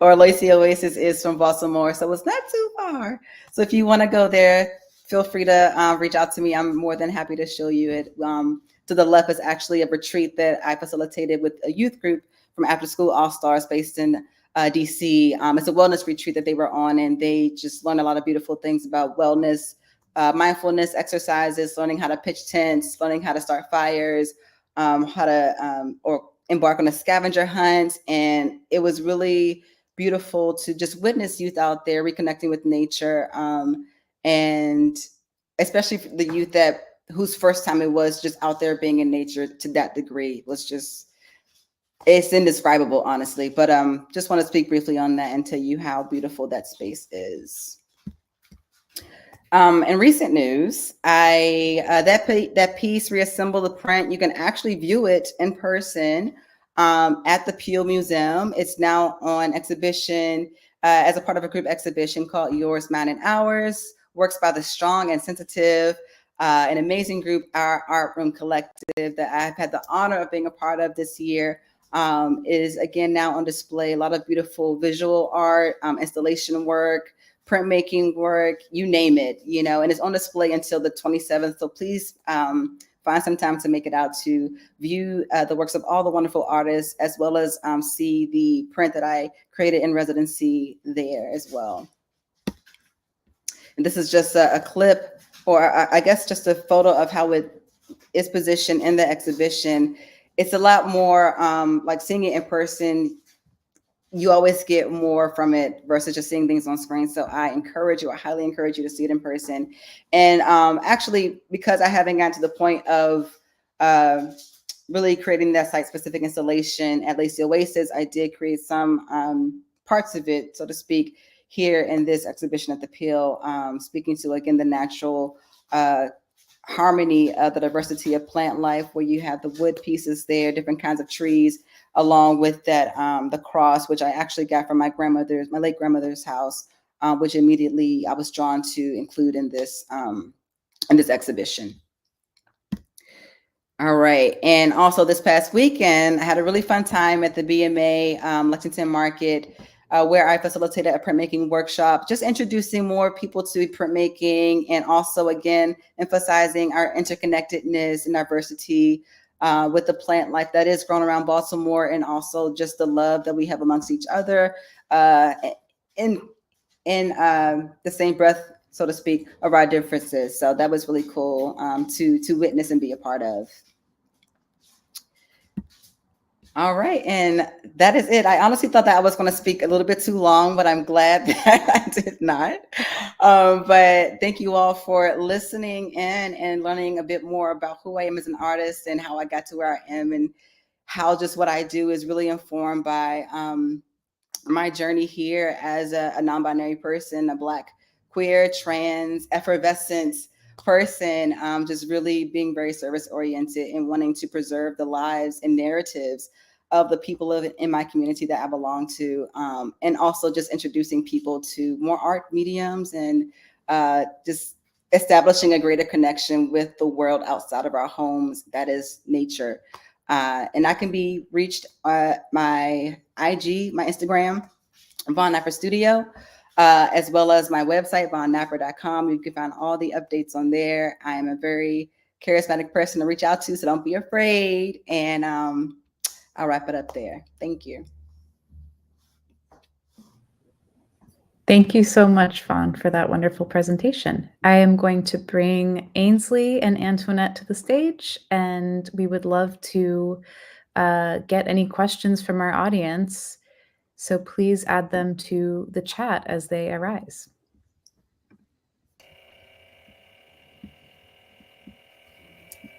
or Lacey Oasis is from Baltimore. So it's not too far. So if you want to go there, feel free to reach out to me. I'm more than happy to show you it. To the left is actually a retreat that I facilitated with a youth group from After School All-Stars based in DC. It's a wellness retreat that they were on, and they just learned a lot of beautiful things about wellness, mindfulness exercises, learning how to pitch tents, learning how to start fires, how to or embark on a scavenger hunt. And it was really beautiful to just witness youth out there reconnecting with nature, and especially the youth whose first time it was just out there being in nature to that degree was just, it's indescribable, honestly. But just want to speak briefly on that and tell you how beautiful that space is. In recent news, that piece, Reassemble the Print, you can actually view it in person at the Peel Museum. It's now on exhibition as a part of a group exhibition called Yours, Mine, and Ours, works by the strong and sensitive, an amazing group, our Art Room Collective, that I've had the honor of being a part of this year. Is again now on display. A lot of beautiful visual art, installation work, printmaking work, you name it, and it's on display until the 27th. So please find some time to make it out to view the works of all the wonderful artists, as well as see the print that I created in residency there as well. And this is just a clip, or I guess just a photo of how it is positioned in the exhibition. It's a lot more like seeing it in person. you always get more from it versus just seeing things on screen. So I highly encourage you to see it in person. And actually, because I haven't gotten to the point of really creating that site-specific installation at Lacy Oasis, I did create some parts of it, so to speak, here in this exhibition at the Peel, speaking to, again, the natural harmony of the diversity of plant life, where you have the wood pieces there, different kinds of trees, along with that the cross, which I actually got from my late grandmother's house, which immediately I was drawn to include in this exhibition. All right. And also this past weekend, I had a really fun time at the BMA Lexington Market, where I facilitated a printmaking workshop, just introducing more people to printmaking, and also, again, emphasizing our interconnectedness and diversity with the plant life that is grown around Baltimore, and also just the love that we have amongst each other in the same breath, so to speak, of our differences. So that was really cool to witness and be a part of. All right, and that is it. I honestly thought that I was going to speak a little bit too long, but I'm glad that I did not. But thank you all for listening in and learning a bit more about who I am as an artist and how I got to where I am, and how just what I do is really informed by my journey here as a non-binary person, a Black, queer, trans, effervescent person, just really being very service-oriented and wanting to preserve the lives and narratives of the people in my community that I belong to, and also just introducing people to more art mediums, and just establishing a greater connection with the world outside of our homes, that is nature. And I can be reached my IG, my Instagram, Vonne Napper Studio, as well as my website, vonnenapper.com. You can find all the updates on there. I am a very charismatic person to reach out to, so don't be afraid. And I'll wrap it up there. Thank you. Thank you so much, Vonne, for that wonderful presentation. I am going to bring Ainsley and Antoinette to the stage, and we would love to get any questions from our audience. So please add them to the chat as they arise.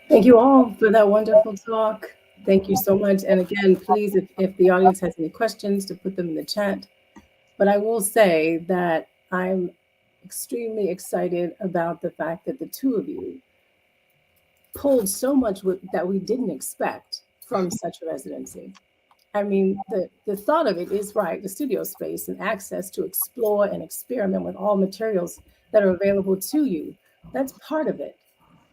Thank you all for that wonderful talk. Thank you so much. And again, please, if the audience has any questions, to put them in the chat. But I will say that I'm extremely excited about the fact that the two of you pulled so much that we didn't expect from such a residency. I mean, the thought of it is right, the studio space and access to explore and experiment with all materials that are available to you. That's part of it.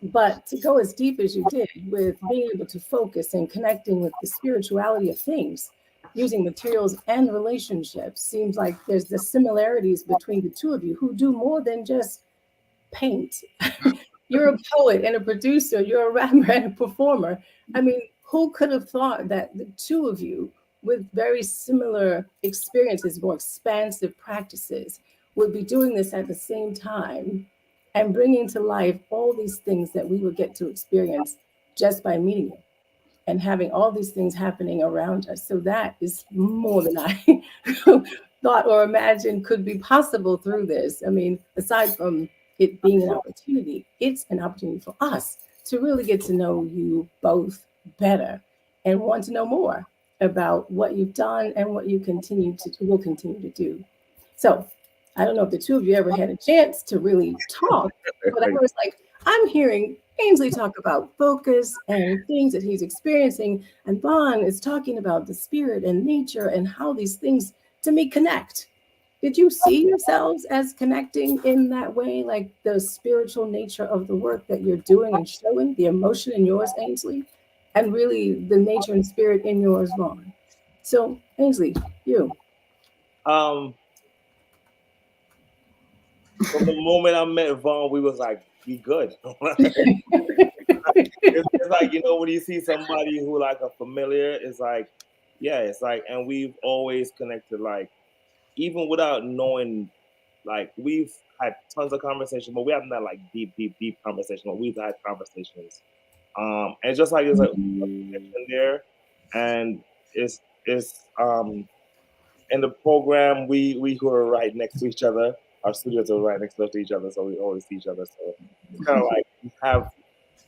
But to go as deep as you did with being able to focus and connecting with the spirituality of things, using materials and relationships, seems like there's the similarities between the two of you who do more than just paint. You're a poet and a producer, you're a rapper and a performer. I mean, who could have thought that the two of you with very similar experiences, more expansive practices, would be doing this at the same time and bringing to life all these things that we would get to experience just by meeting you and having all these things happening around us. So that is more than I thought or imagined could be possible through this. I mean, aside from it being an opportunity, it's an opportunity for us to really get to know you both better and want to know more about what you've done and what you will continue to do. So I don't know if the two of you ever had a chance to really talk, but I was like, I'm hearing Ainsley talk about focus and things that he's experiencing, and Vonne is talking about the spirit and nature and how these things, to me, connect. Did you see yourselves as connecting in that way, like the spiritual nature of the work that you're doing and showing, the emotion in yours, Ainsley, and really the nature and spirit in yours, Vonne? So, Ainsley, you. From the moment I met Vonne, we was like, we good. It's like, when you see somebody who like a familiar, it's like, yeah, it's like, and we've always connected, like, even without knowing, like, we've had tons of conversation, but we haven't had like deep conversation, but we've had conversations. And just like there's a connection there, and it's in the program, we were right next to each other. Our studios are right next to each other, so we always see each other. So it's kind of like you have,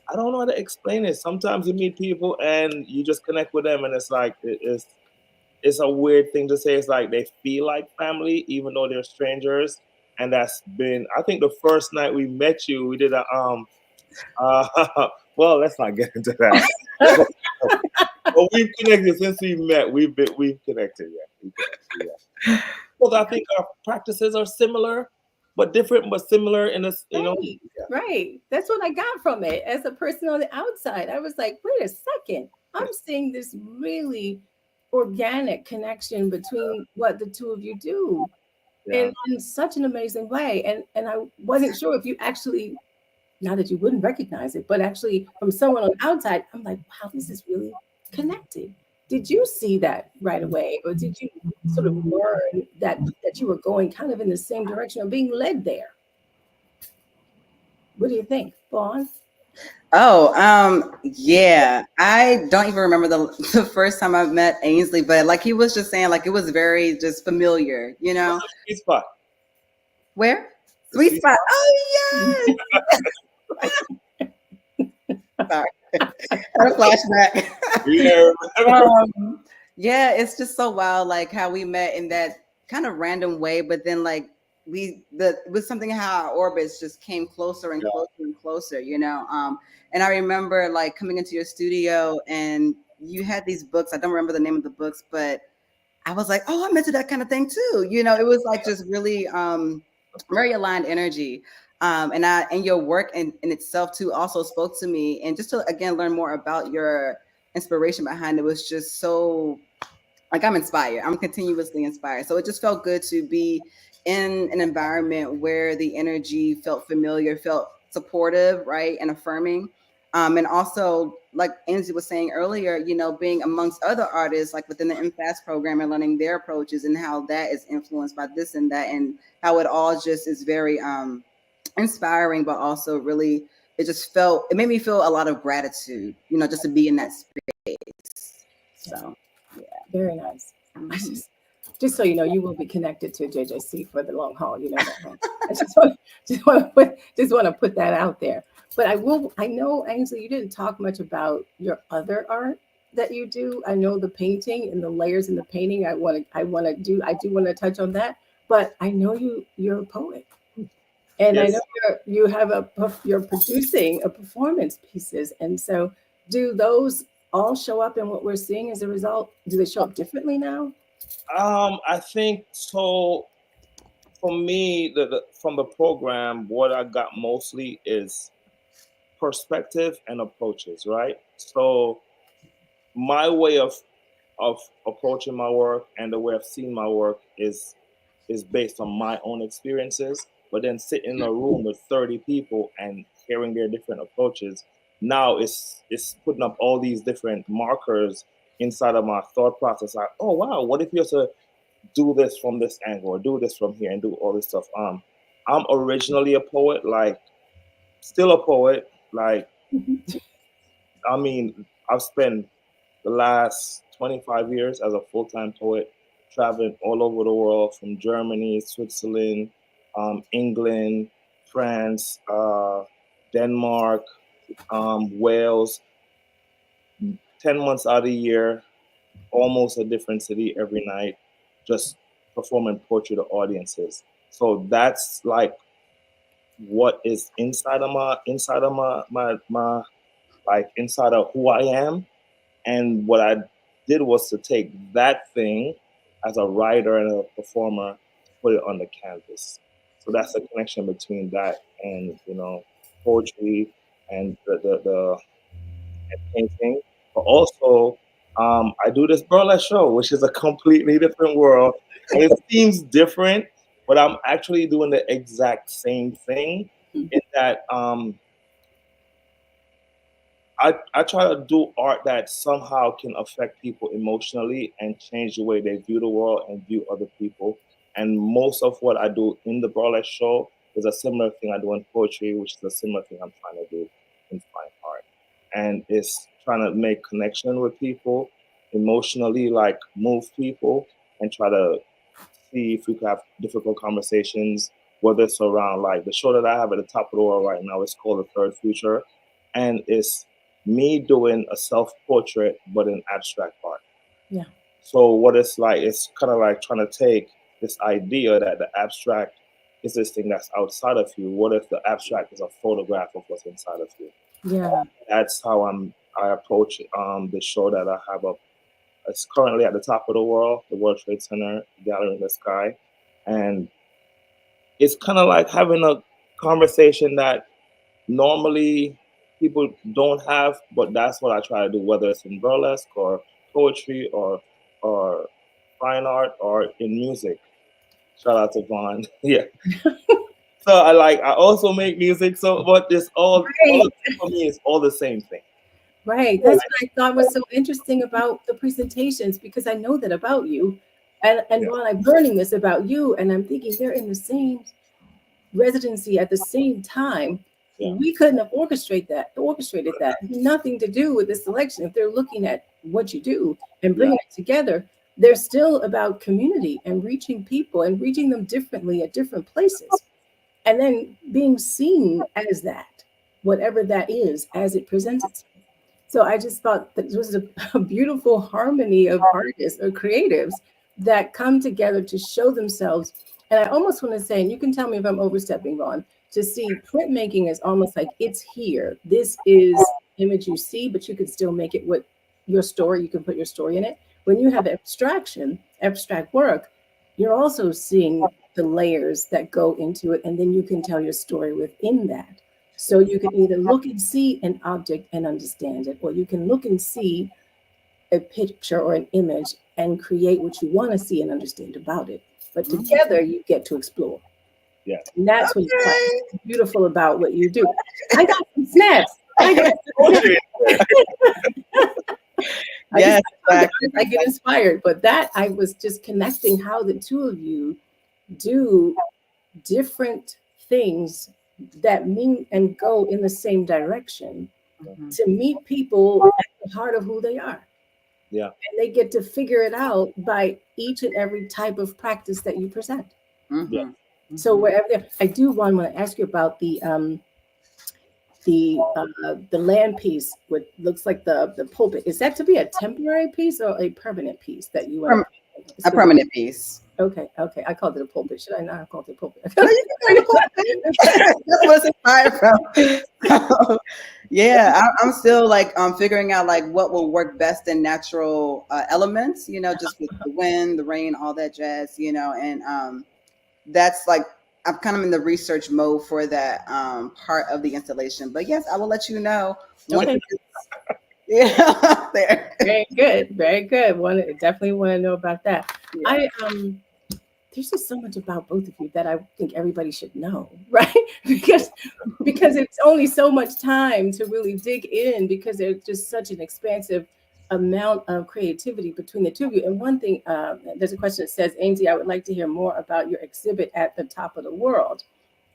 I don't know how to explain it. Sometimes you meet people and you just connect with them, and it's like it's a weird thing to say. It's like they feel like family, even though they're strangers. And that's been, I think, the first night we met you, we did a well, let's not get into that. But we've connected since we met. We've connected, yeah. We've connected, yeah. Because I think our practices are similar, but different, but similar in this, you know. Right, right. That's what I got from it. As a person on the outside, I was like, wait a second. I'm seeing this really organic connection between what the two of you do in such an amazing way. And I wasn't sure if you actually, not that you wouldn't recognize it, but actually from someone on the outside, I'm like, wow, this is really connected. Did you see that right away? Or did you sort of learn that you were going kind of in the same direction or being led there? What do you think, Vaughn? Yeah. I don't even remember the first time I met Ainsley, but like he was just saying, like it was very just familiar, you know. Sweet spot. Where? Sweet spot. Oh yes. Sorry. Had a flashback. Yeah, it's just so wild, like how we met in that kind of random way, but then like it was something how our orbits just came closer and closer and closer, you know. And I remember like coming into your studio and you had these books. I don't remember the name of the books, but I was like, oh, I'm into that kind of thing too. You know, it was like just really very aligned energy. And your work in itself too also spoke to me. And just to again learn more about your inspiration behind it was just so like I'm inspired. I'm continuously inspired. So it just felt good to be in an environment where the energy felt familiar, felt supportive, right, and affirming. And also, like Ainsley was saying earlier, you know, being amongst other artists, like within the MFAS program and learning their approaches and how that is influenced by this and that, and how it all just is very inspiring, but also really, it made me feel a lot of gratitude, you know, just to be in that space. So, yeah. Very nice. Just so you know, you will be connected to JJC for the long haul. You know that, right? I just want to put that out there. But I know, Ainsley, you didn't talk much about your other art that you do. I know the painting and the layers in the painting. I do want to touch on that. But I know you're a poet, and I know you're producing a performance pieces. And so, do those all show up in what we're seeing as a result? Do they show up differently now? I think so. For me, from the program, what I got mostly is perspective and approaches, right? So my way of approaching my work and the way I've seen my work is based on my own experiences. But then sitting in a room with 30 people and hearing their different approaches, now it's putting up all these different markers inside of my thought process. Like, oh wow, what if you were to do this from this angle or do this from here and do all this stuff? I'm originally a poet, like still a poet. Like, I mean, I've spent the last 25 years as a full-time poet, traveling all over the world, from Germany, Switzerland, England, France, Denmark, Wales, 10 months out of the year, almost a different city every night, just performing poetry to audiences. So that's like what is inside of my like inside of who I am. And what I did was to take that thing as a writer and a performer, put it on the canvas. So that's the connection between that and, you know, poetry and the and painting. But also, I do this burlesque show, which is a completely different world. And it seems different, but I'm actually doing the exact same thing in that I try to do art that somehow can affect people emotionally and change the way they view the world and view other people. And most of what I do in the burlesque show is a similar thing I do in poetry, which is a similar thing I'm trying to do in fine art. And it's trying to make connection with people emotionally, like move people and try to see if we could have difficult conversations, whether it's around like the show that I have at the top of the world right now. It's called The Third Future, and it's me doing a self-portrait but in abstract art. Yeah. So what it's like, it's kind of like trying to take this idea that the abstract is this thing that's outside of you. What if the abstract is a photograph of what's inside of you? Yeah. That's how I approach the show that I have up. It's currently at the top of the World Trade Center gallery in the sky, and it's kind of like having a conversation that normally people don't have, but that's what I try to do, whether it's in burlesque or poetry or fine art or in music. Shout out to Vonne. Yeah. So I also make music. So, but it's all for me, it's all the same thing. Right. That's what I thought was so interesting about the presentations, because I know that about you. And while I'm learning this about you, and I'm thinking they're in the same residency at the same time, we couldn't have orchestrated that. Nothing to do with the selection. If they're looking at what you do and bringing it together, they're still about community and reaching people and reaching them differently at different places. And then being seen as that, whatever that is, as it presents itself. So I just thought that this was a beautiful harmony of artists or creatives that come together to show themselves. And I almost want to say, and you can tell me if I'm overstepping, Vonne, to see printmaking is almost like it's here. This is image you see, but you could still make it with your story. You can put your story in it. When you have abstract work, you're also seeing the layers that go into it, and then you can tell your story within that. So you can either look and see an object and understand it, or you can look and see a picture or an image and create what you want to see and understand about it. But together you get to explore. Yeah. And that's what's quite beautiful about what you do. I got some snaps. I get inspired, but that I was just connecting how the two of you do different things that mean and go in the same direction to meet people at the heart of who they are. Yeah. And they get to figure it out by each and every type of practice that you present. Yeah. So wherever they're, I do want to ask you about the land piece, what looks like the pulpit. Is that to be a temporary piece or a permanent piece that you want? A permanent piece. Okay. I called it a pulpit. Should I not have called it a pulpit? That's what it's inspired from. Yeah, I'm still like figuring out like what will work best in natural elements, just with the wind, the rain, all that jazz, and that's like I'm kind of in the research mode for that part of the installation. But yes, I will let you know. Okay. There. Very good. Definitely want to know about that. Yeah. There's just so much about both of you that I think everybody should know, right? because it's only so much time to really dig in, because there's just such an expansive amount of creativity between the two of you. And one thing, there's a question that says, Ainsley, I would like to hear more about your exhibit at the top of the world.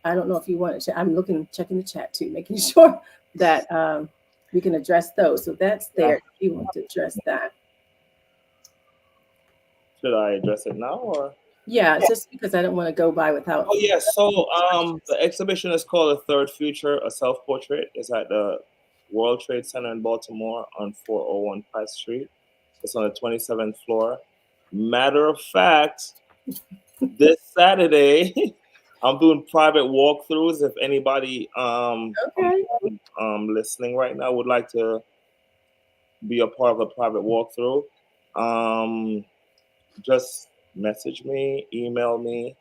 I don't know if you want to, I'm checking the chat too, making sure that we can address those. So that's there if you want to address that. Should I address it now or? Yeah, just because I don't want to go by without. Oh yeah, so the exhibition is called The Third Future, a self-portrait. It's at the World Trade Center in Baltimore on 401 Pike Street. It's on the 27th floor. Matter of fact, this Saturday, I'm doing private walkthroughs. If anybody listening right now would like to be a part of a private walkthrough, just message me, email me,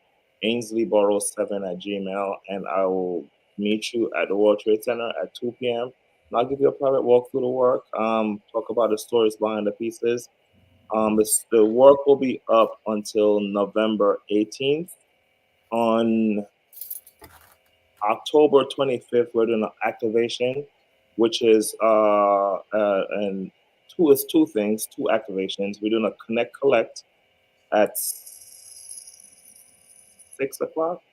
ainsleyburrows7@gmail.com, and I will meet you at the World Trade Center at 2 p.m. And I'll give you a private walk through the work, talk about the stories behind the pieces. The work will be up until November 18th. On October 25th, we're doing an activation, which is two things, two activations. We're doing a Connect Collect at 6 o'clock.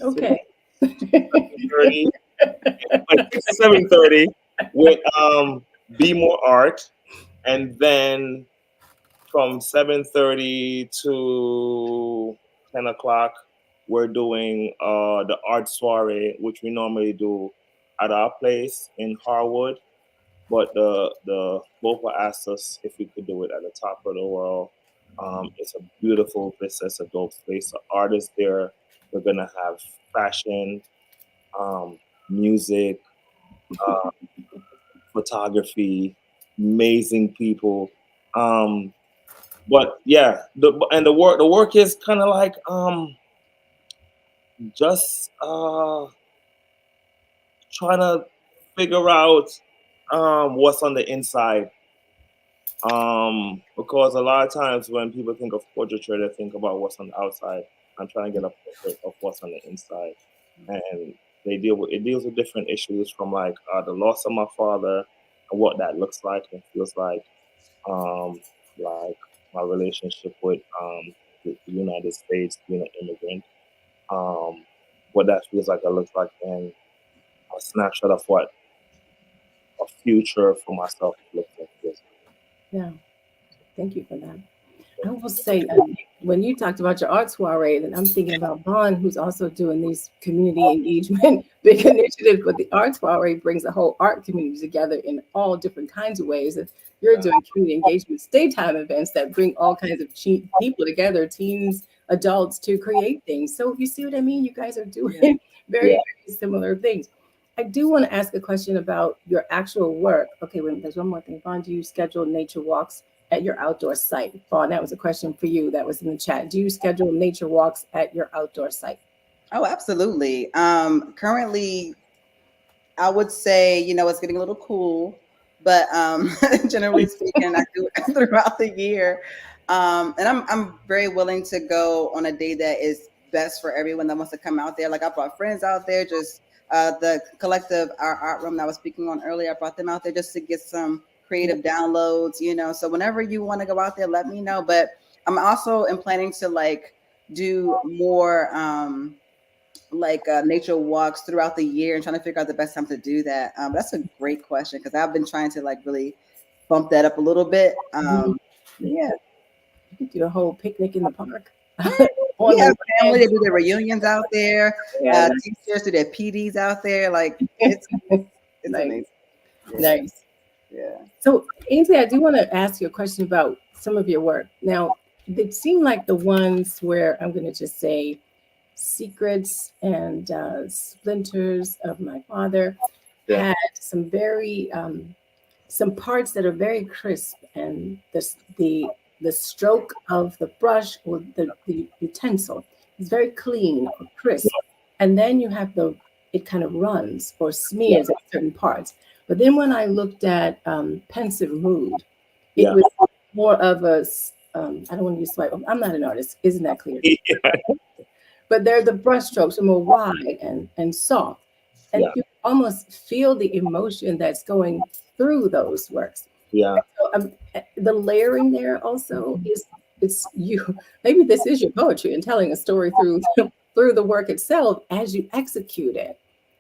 Okay. 7:30. 7:30 with Be More Art, and then from 7:30 to 10 o'clock, we're doing the art soiree, which we normally do at our place in Harwood. But the local asked us if we could do it at the top of the world. It's a beautiful place. It's a dope place. The artists there. We're gonna have fashion, music, uh, photography, amazing people. But yeah, the work is kind of like just trying to figure out what's on the inside. Because a lot of times when people think of portraiture, they think about what's on the outside. I'm trying to get a portrait of what's on the inside, and it deals with different issues from like the loss of my father and what that looks like and feels like my relationship with the United States, being an immigrant, what that feels like, it looks like, and a snapshot of what a future for myself looks like. Yeah, thank you for that. I will say, when you talked about your art soiree, and I'm thinking about Vonne, who's also doing these community engagement big initiatives, but the art soiree brings the whole art community together in all different kinds of ways. And you're doing community engagement daytime events that bring all kinds of people together, teens, adults, to create things. So you see what I mean? You guys are doing very similar things. I do want to ask a question about your actual work. Okay, wait, there's one more thing. Vonne, do you schedule nature walks at your outdoor site? Vonne, that was a question for you that was in the chat. Do you schedule nature walks at your outdoor site? Oh, absolutely. Currently, I would say, it's getting a little cool, but generally speaking, I do it throughout the year. And I'm very willing to go on a day that is best for everyone that wants to come out there. Like I brought friends out there, just the collective, our art room that I was speaking on earlier, I brought them out there just to get some creative downloads, so whenever you want to go out there, let me know. But I'm also planning to do more nature walks throughout the year and trying to figure out the best time to do that. That's a great question, because I've been trying to really bump that up a little bit. Yeah, you could do a whole picnic in the park. We have family that do their reunions out there. Teachers do their PDs out there. It's nice. amazing. Nice. Yeah. So, Ainsley, I do want to ask you a question about some of your work. Now, it seemed like the ones where I'm going to just say Secrets and Splinters of My Father had some very some parts that are very crisp, and the stroke of the brush or the utensil is very clean or crisp. And then you have it kind of runs or smears at certain parts. But then when I looked at Pensive Mood, it was more of a, I don't want to use swipe. I'm not an artist. Isn't that clear? But the brush strokes are more wide and soft. And you almost feel the emotion that's going through those works. Yeah. So, the layering there also it's you. Maybe this is your poetry and telling a story through the work itself as you execute it.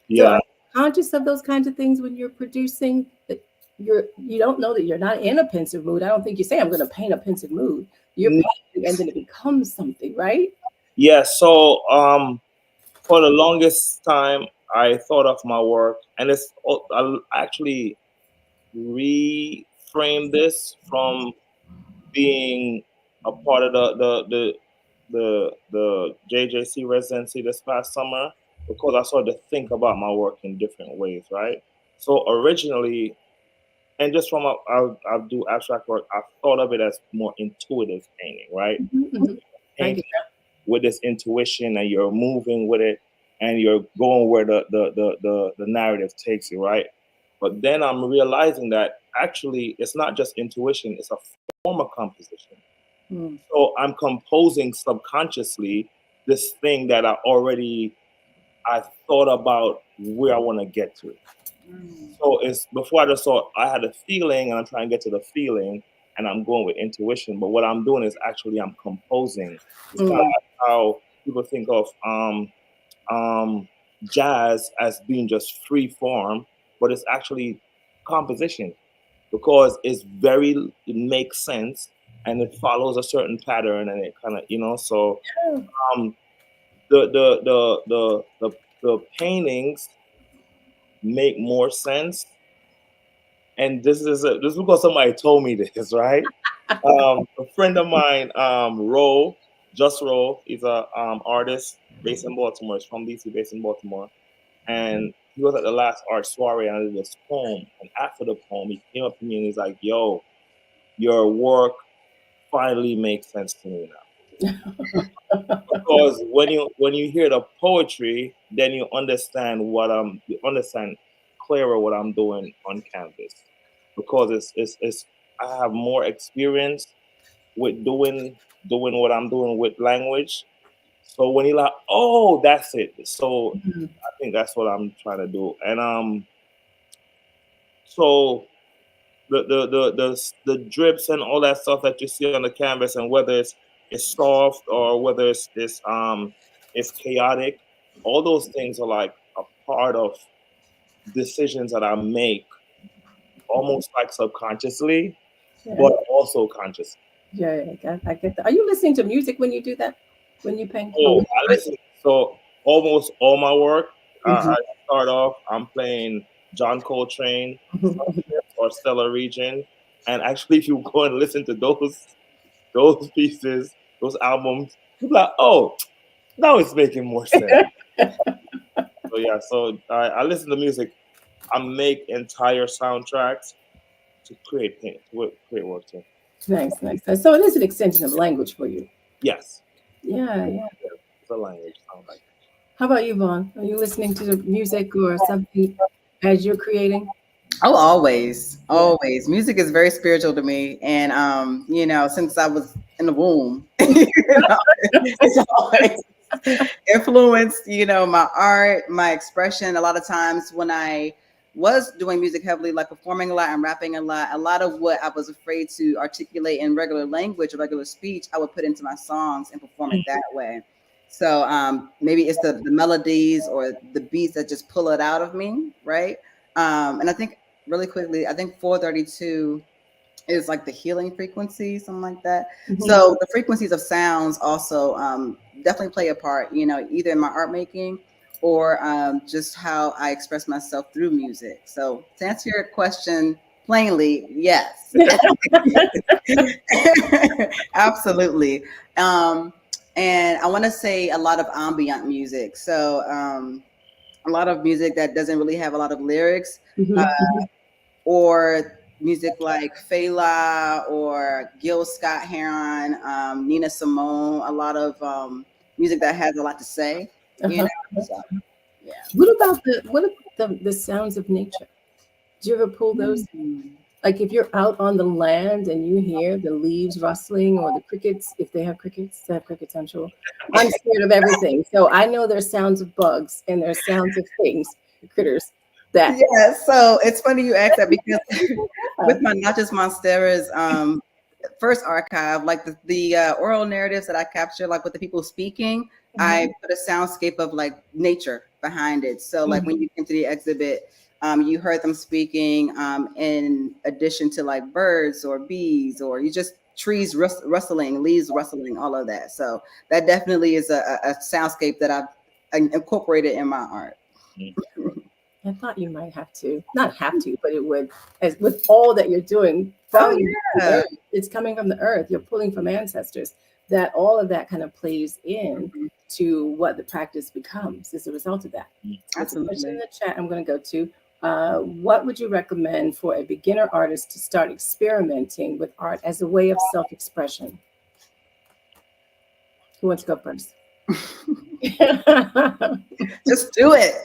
Yeah. So are you conscious of those kinds of things when you're producing? That you don't know that you're not in a pensive mood. I don't think you say I'm going to paint a pensive mood. You're painting and then it becomes something, right? Yeah. So for the longest time, I thought of my work, and I actually reframed this from being a part of the JJC residency this past summer, because I started to think about my work in different ways, right? So originally, and just from I do abstract work, I thought of it as more intuitive painting, right? Painting with this intuition, and you're moving with it, and you're going where the narrative takes you, right? But then I'm realizing that actually it's not just intuition, it's a form of composition. So I'm composing subconsciously this thing that I thought about where I want to get to. So it's before I just thought I had a feeling and I'm trying to get to the feeling and I'm going with intuition. But what I'm doing is actually I'm composing. It's kind of like how people think of jazz as being just free form, but it's actually composition, because it makes sense and it follows a certain pattern, and it kind of, you know, so the paintings make more sense. And this is because somebody told me this, right? A friend of mine, Ro, he's a artist based in Baltimore. He's from DC, based in Baltimore. And he was at the last art soiree and I did this poem. And after the poem, he came up to me and he's like, yo, your work finally makes sense to me now. Because when you hear the poetry, then you understand clearer what I'm doing on canvas. Because it's I have more experience with doing what I'm doing with language. So when you're like, oh, that's it. So I think that's what I'm trying to do. And so the drips and all that stuff that you see on the canvas, and whether it's soft or whether it's chaotic, all those things are like a part of decisions that I make, almost like subconsciously, but also consciously. Yeah, I get that. Are you listening to music when you do that? When you paint? Oh, I listen. So almost all my work, I start off, I'm playing John Coltrane or Stellar Region. And actually, if you go and listen to those pieces, those albums, you're like, oh, now it's making more sense. So yeah, so I listen to music. I make entire soundtracks to create work too. Nice. So it is an extension of language for you. Yes. Yeah. It's a language. Like. How about you, Vonne? Are you listening to the music or something as you're creating? Oh, always. Music is very spiritual to me, and since I was in the womb, it's always influenced, my art, my expression. A lot of times when I was doing music heavily, like performing a lot and rapping a lot of what I was afraid to articulate in regular language or regular speech, I would put into my songs and perform it that way. So maybe it's the melodies or the beats that just pull it out of me, right? And I think really quickly, I think 432 is like the healing frequency, something like that. So the frequencies of sounds also definitely play a part, either in my art making or just how I express myself through music. So to answer your question plainly, yes. Absolutely. And I want to say a lot of ambient music. So a lot of music that doesn't really have a lot of lyrics, or music like Fela or Gil Scott-Heron, Nina Simone, a lot of music that has a lot to say. So, yeah. What about the sounds of nature? Do you ever pull those? Like if you're out on the land and you hear the leaves rustling or the crickets, if they have crickets, I'm sure. I'm scared of everything. So I know there's sounds of bugs and there's sounds of things, critters. Yeah, so it's funny you ask that because with my Noches Monsteras first archive, like the oral narratives that I capture, like with the people speaking, I put a soundscape of like nature behind it. So like when you came to the exhibit, you heard them speaking in addition to like birds or bees, or you just trees rustling, leaves rustling, all of that. So that definitely is a soundscape that I've incorporated in my art. I thought you might not have to, but it would, as with all that you're doing from the earth, it's coming from the earth. You're pulling from ancestors. That all of that kind of plays in to what the practice becomes as a result of that. Absolutely. There's a question in the chat I'm going to go to. What would you recommend for a beginner artist to start experimenting with art as a way of self-expression? Who wants to go first? Just do it.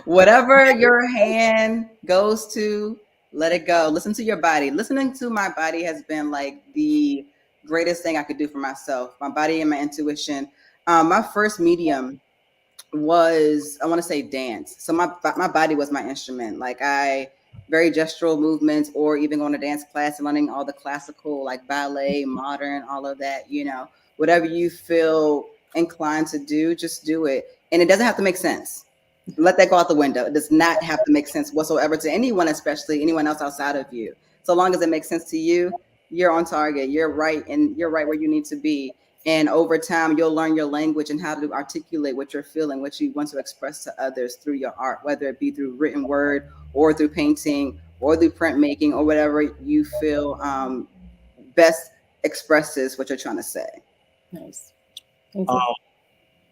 Whatever your hand goes to, let it go. Listen to your body. Listening to my body has been like the greatest thing I could do for myself. My body and my intuition. My first medium was, I want to say, dance. So my body was my instrument. Like very gestural movements, or even going to dance class and learning all the classical, like ballet, modern, all of that, whatever you feel inclined to do, just do it. And it doesn't have to make sense. Let that go out the window. It does not have to make sense whatsoever to anyone, especially anyone else outside of you. So long as it makes sense to you, you're on target. You're right, and you're right where you need to be. And over time, you'll learn your language and how to articulate what you're feeling, what you want to express to others through your art, whether it be through written word or through painting or through printmaking or whatever you feel best expresses what you're trying to say. Nice. Thank you.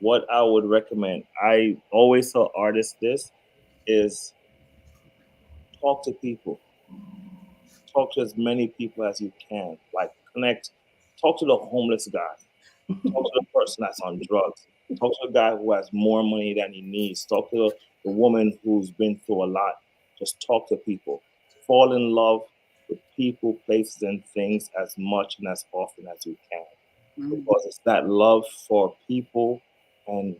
What I would recommend, I always tell artists this, is talk to people. Talk to as many people as you can. Like connect. Talk to the homeless guy. Talk to the person that's on drugs. Talk to the guy who has more money than he needs. Talk to the woman who's been through a lot. Just talk to people. Fall in love with people, places, and things as much and as often as you can. Because it's that love for people and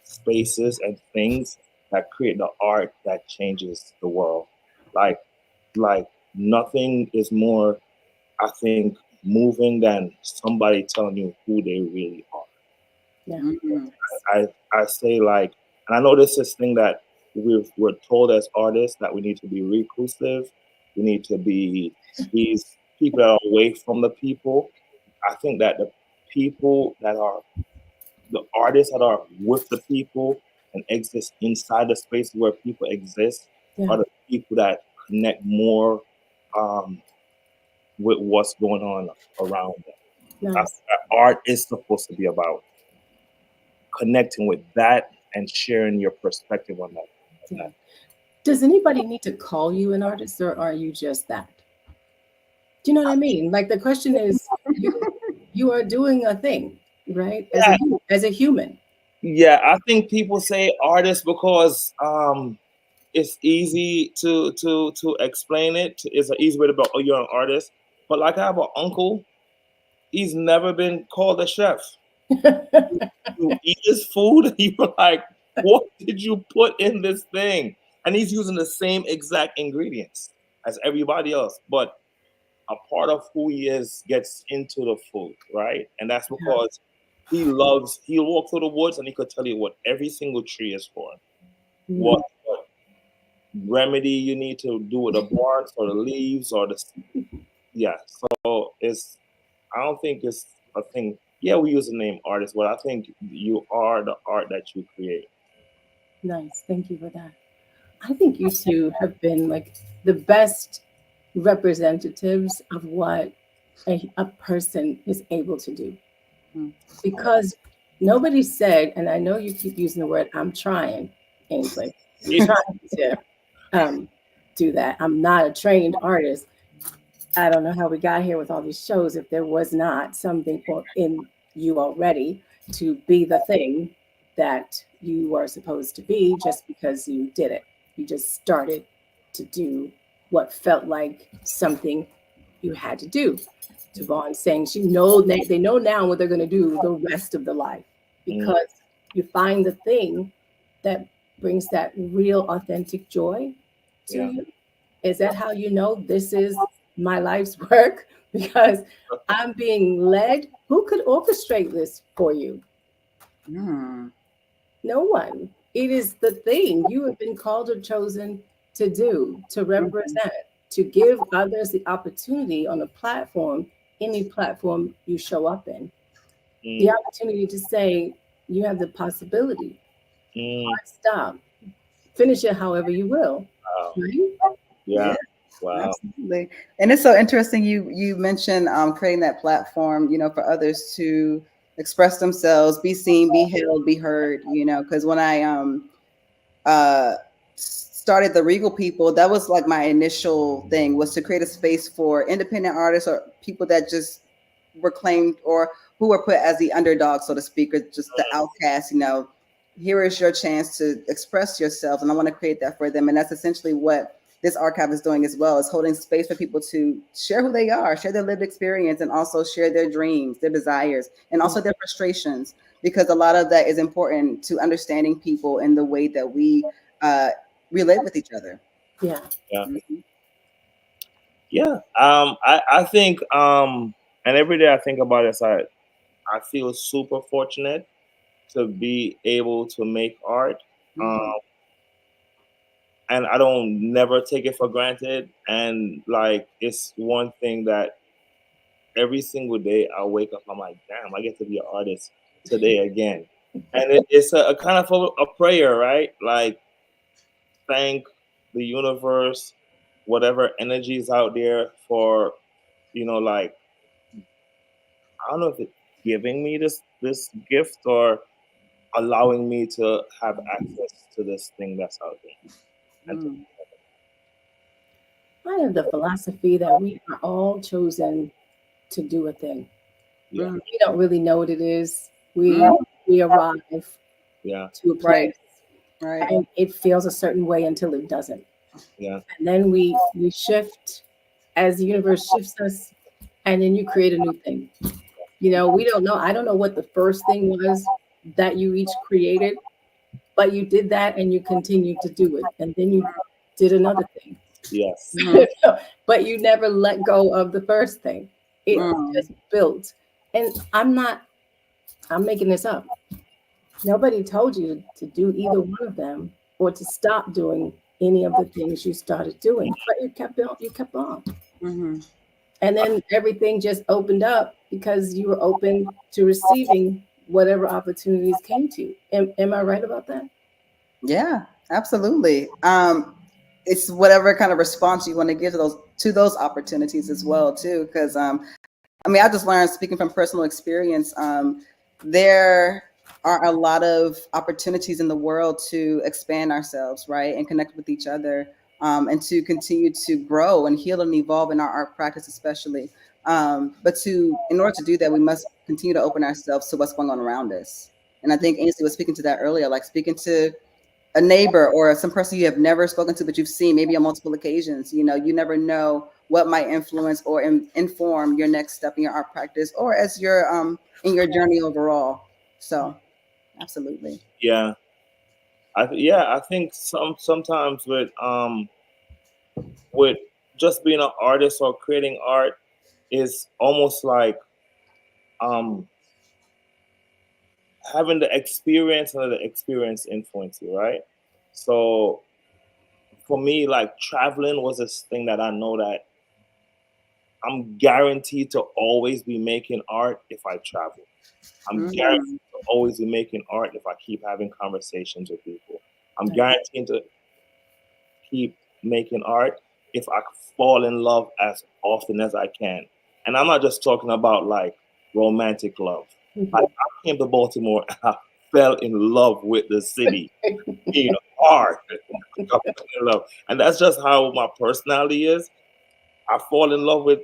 spaces and things that create the art that changes the world. Like nothing is more, I think, moving than somebody telling you who they really are. Yeah. I say, like, and I know this is thing that we're told as artists that we need to be reclusive, we need to be these people that are away from the people. I think that the people that are the artists that are with the people and exist inside the space where people exist are the people that connect more with what's going on around them. Nice. Art is supposed to be about connecting with that and sharing your perspective on that. Yeah. Does anybody need to call you an artist, or are you just that? Do you know what I mean? Like the question is, you are doing a thing, right? As a human. Yeah, I think people say artist because it's easy to explain it. It's an easy way to go, oh, you're an artist. But like I have an uncle, he's never been called a chef. You eat his food, and you're like, what did you put in this thing? And he's using the same exact ingredients as everybody else. But a part of who he is gets into the food, right? And that's because he'll walk through the woods and he could tell you what every single tree is for. What remedy you need to do with the bark or the leaves or the so I don't think it's a thing. Yeah, we use the name artist, but I think you are the art that you create. Nice. Thank you for that. I think you two have been like the best representatives of what a person is able to do. Because nobody said, and I know you keep using the word, I'm trying, Ainsley. I'm trying to do that. I'm not a trained artist. I don't know how we got here with all these shows if there was not something in you already to be the thing that you are supposed to be just because you did it. You just started to do what felt like something you had to do. To Vonne saying they know now what they're going to do the rest of the life because you find the thing that brings that real authentic joy to you. Is that how you know this is my life's work? Because I'm being led. Who could orchestrate this for you? No one. It is the thing you have been called or chosen to do, to represent, to give others the opportunity on a platform, any platform you show up in, the opportunity to say you have the possibility. Stop. Finish it however you will. Wow. Right? Yeah. Wow. Absolutely. And it's so interesting you mentioned creating that platform, for others to express themselves, be seen, be held, be heard, because when I started the Regal People, that was like my initial thing, was to create a space for independent artists or people that just were claimed or who were put as the underdog, so to speak, or just the outcast. Here is your chance to express yourself, and I want to create that for them. And that's essentially what this archive is doing as well, is holding space for people to share who they are, share their lived experience, and also share their dreams, their desires, and also their frustrations, because a lot of that is important to understanding people in the way that we relate with each other. Yeah. I think and every day I think about it, I feel super fortunate to be able to make art. and I don't never take it for granted. And like, it's one thing that every single day I wake up, I'm like, damn, I get to be an artist today again. And it's a kind of a prayer, right? Like, thank the universe, whatever energies out there for, like, I don't know if it's giving me this gift or allowing me to have access to this thing that's out there. And I have the philosophy that we are all chosen to do a thing. yeah, We don't really know what it is. We arrive yeah, to a place, Right. and it feels a certain way until it doesn't. yeah, And then we shift as the universe shifts us, and then you create a new thing. We don't know. I don't know what the first thing was that you each created, but you did that and you continued to do it. And then you did another thing. yes, But you never let go of the first thing. It just built. And I'm making this up. Nobody told you to do either one of them or to stop doing any of the things you started doing, but you kept on. Mm-hmm. And then everything just opened up because you were open to receiving whatever opportunities came to you. Am I right about that? Yeah, absolutely. It's whatever kind of response you want to give to those opportunities as well, too. Because I just learned, speaking from personal experience, there are a lot of opportunities in the world to expand ourselves, right, and connect with each other, and to continue to grow and heal and evolve in our art practice, especially. But in order to do that, we must continue to open ourselves to what's going on around us. And I think Ainsley was speaking to that earlier, like speaking to a neighbor or some person you have never spoken to, but you've seen maybe on multiple occasions. You never know what might influence or inform your next step in your art practice or as your in your journey overall. So, absolutely. yeah. I think sometimes with just being an artist or creating art is almost like having the experience and the experience influence you, right? So for me, like, traveling was this thing that I know that I'm guaranteed to always be making art if I travel. I'm guaranteed to always be making art if I keep having conversations with people. I'm guaranteed to keep making art if I fall in love as often as I can. And I'm not just talking about like romantic love. Mm-hmm. I came to Baltimore and I fell in love with the city, hard. And that's just how my personality is. I fall in love with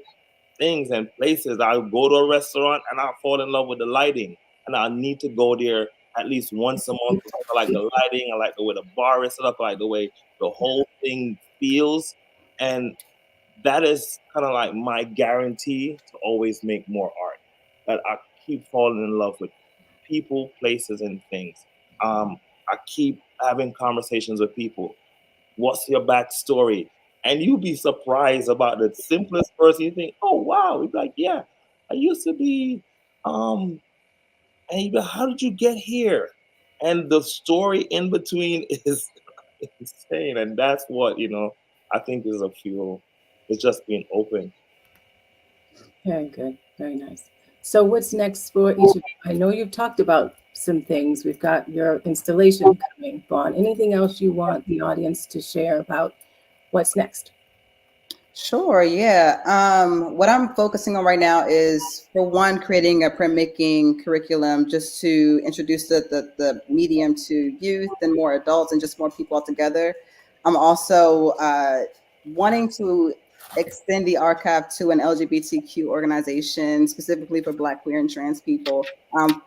things and places. I go to a restaurant and I fall in love with the lighting, and I need to go there at least once a month because I like the lighting. I like the way the bar is set up. I like the way the whole thing feels, and that is kind of like my guarantee to always make more art. That I keep falling in love with people, places, and things. I keep having conversations with people. What's your backstory? And you'd be surprised about the simplest person. You think, oh wow, you'd be like, yeah, I used to be, and you go, how did you get here? And the story in between is insane. And that's what, I think is a fuel. It's just being open. Very good. Very nice. So what's next for each of you? I know you've talked about some things. We've got your installation coming, Vonne. Anything else you want the audience to share about what's next? Sure, yeah. What I'm focusing on right now is, for one, creating a printmaking curriculum just to introduce the medium to youth and more adults and just more people altogether. I'm also wanting to extend the archive to an LGBTQ organization, specifically for Black, queer, and trans people,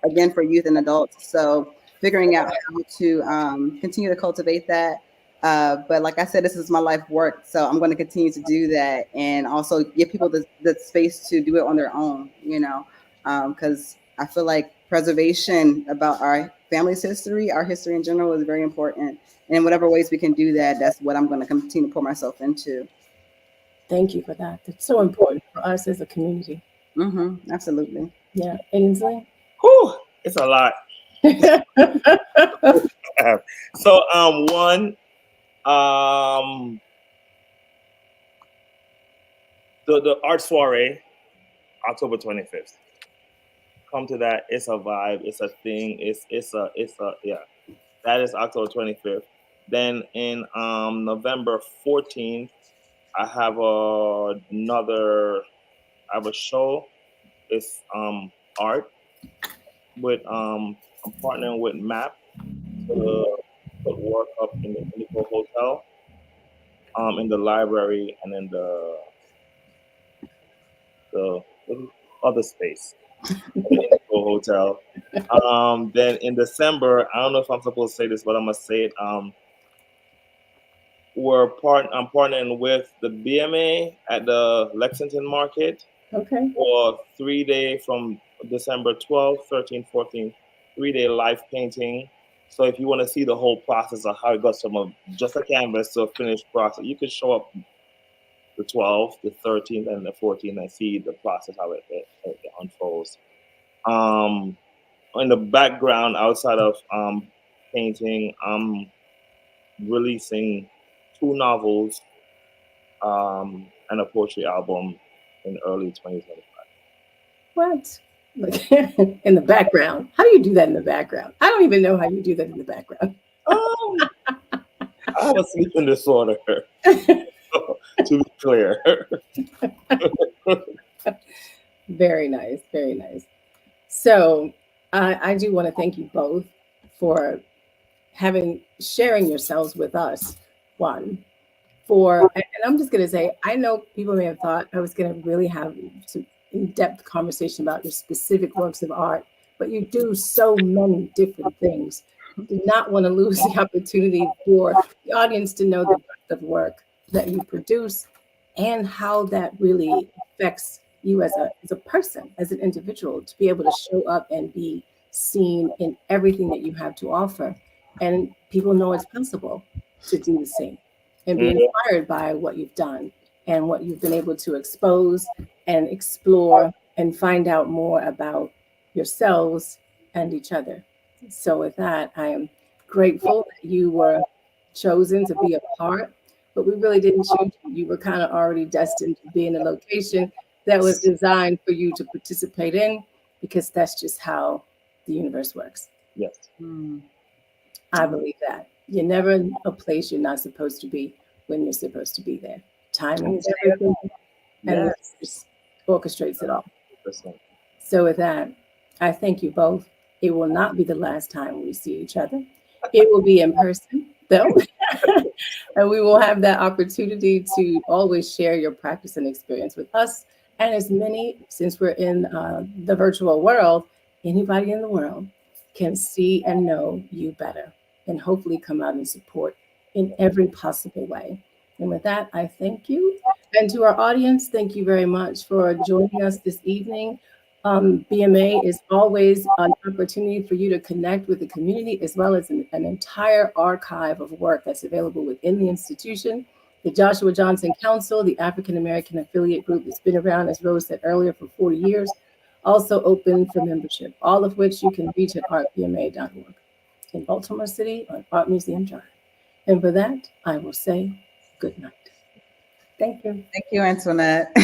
again, for youth and adults. So figuring out how to continue to cultivate that. But like I said, this is my life work, so I'm going to continue to do that and also give people the space to do it on their own, because I feel like preservation about our family's history, our history in general, is very important. And in whatever ways we can do that, that's what I'm going to continue to pour myself into. Thank you for that. It's so important for us as a community. Mm-hmm, absolutely. Yeah. Ainsley? Whew, it's a lot. So one, The art soiree, October 25th. Come to that. It's a vibe. It's a thing. It's a yeah. That is October 25th. Then in November 14th, I have a show. It's art with I'm partnering with MAP to put work up in the Indigo Hotel, in the library, and in the other space, in the Indigo Hotel. Then in December, I don't know if I'm supposed to say this, but I'm gonna say it. I'm partnering with the BMA at the Lexington Market. Okay. For 3 day from December 12th, 13th, 14th, 3-day live painting. So if you want to see the whole process of how it goes from just a canvas to a finished process, you can show up the 12th, the 13th, and the 14th and see the process, how it unfolds. In the background, outside of painting, I'm releasing 2 novels and a poetry album in early 2025. What? Like, in the background. How do you do that in the background? I don't even know how you do that in the background. I have a sleeping disorder, to be clear. Very nice. Very nice. So I do want to thank you both for sharing yourselves with us. One, and I'm just going to say, I know people may have thought I was going to really have some in-depth conversation about your specific works of art, but you do so many different things. Do not want to lose the opportunity for the audience to know the breadth of work that you produce and how that really affects you as a person, as an individual, to be able to show up and be seen in everything that you have to offer. And people know it's possible to do the same and be inspired by what you've done and what you've been able to expose and explore and find out more about yourselves and each other. So with that, I am grateful that you were chosen to be a part, but we really didn't choose you. You were kind of already destined to be in a location that was designed for you to participate in, because that's just how the universe works. Yes. I believe that. You're never in a place you're not supposed to be when you're supposed to be there. Timing is everything, and it just orchestrates it all. 100%. So with that, I thank you both. It will not be the last time we see each other. It will be in person, though. And we will have that opportunity to always share your practice and experience with us. And as many, since we're in the virtual world, anybody in the world can see and know you better and hopefully come out and support in every possible way. And with that, I thank you. And to our audience, thank you very much for joining us this evening. BMA is always an opportunity for you to connect with the community, as well as an entire archive of work that's available within the institution. The Joshua Johnson Council, the African American affiliate group that's been around, as Rose said earlier, for 40 years, also open for membership, all of which you can reach at artbma.org in Baltimore City on Art Museum Drive. And for that, I will say good night. Thank you. Thank you, Antoinette.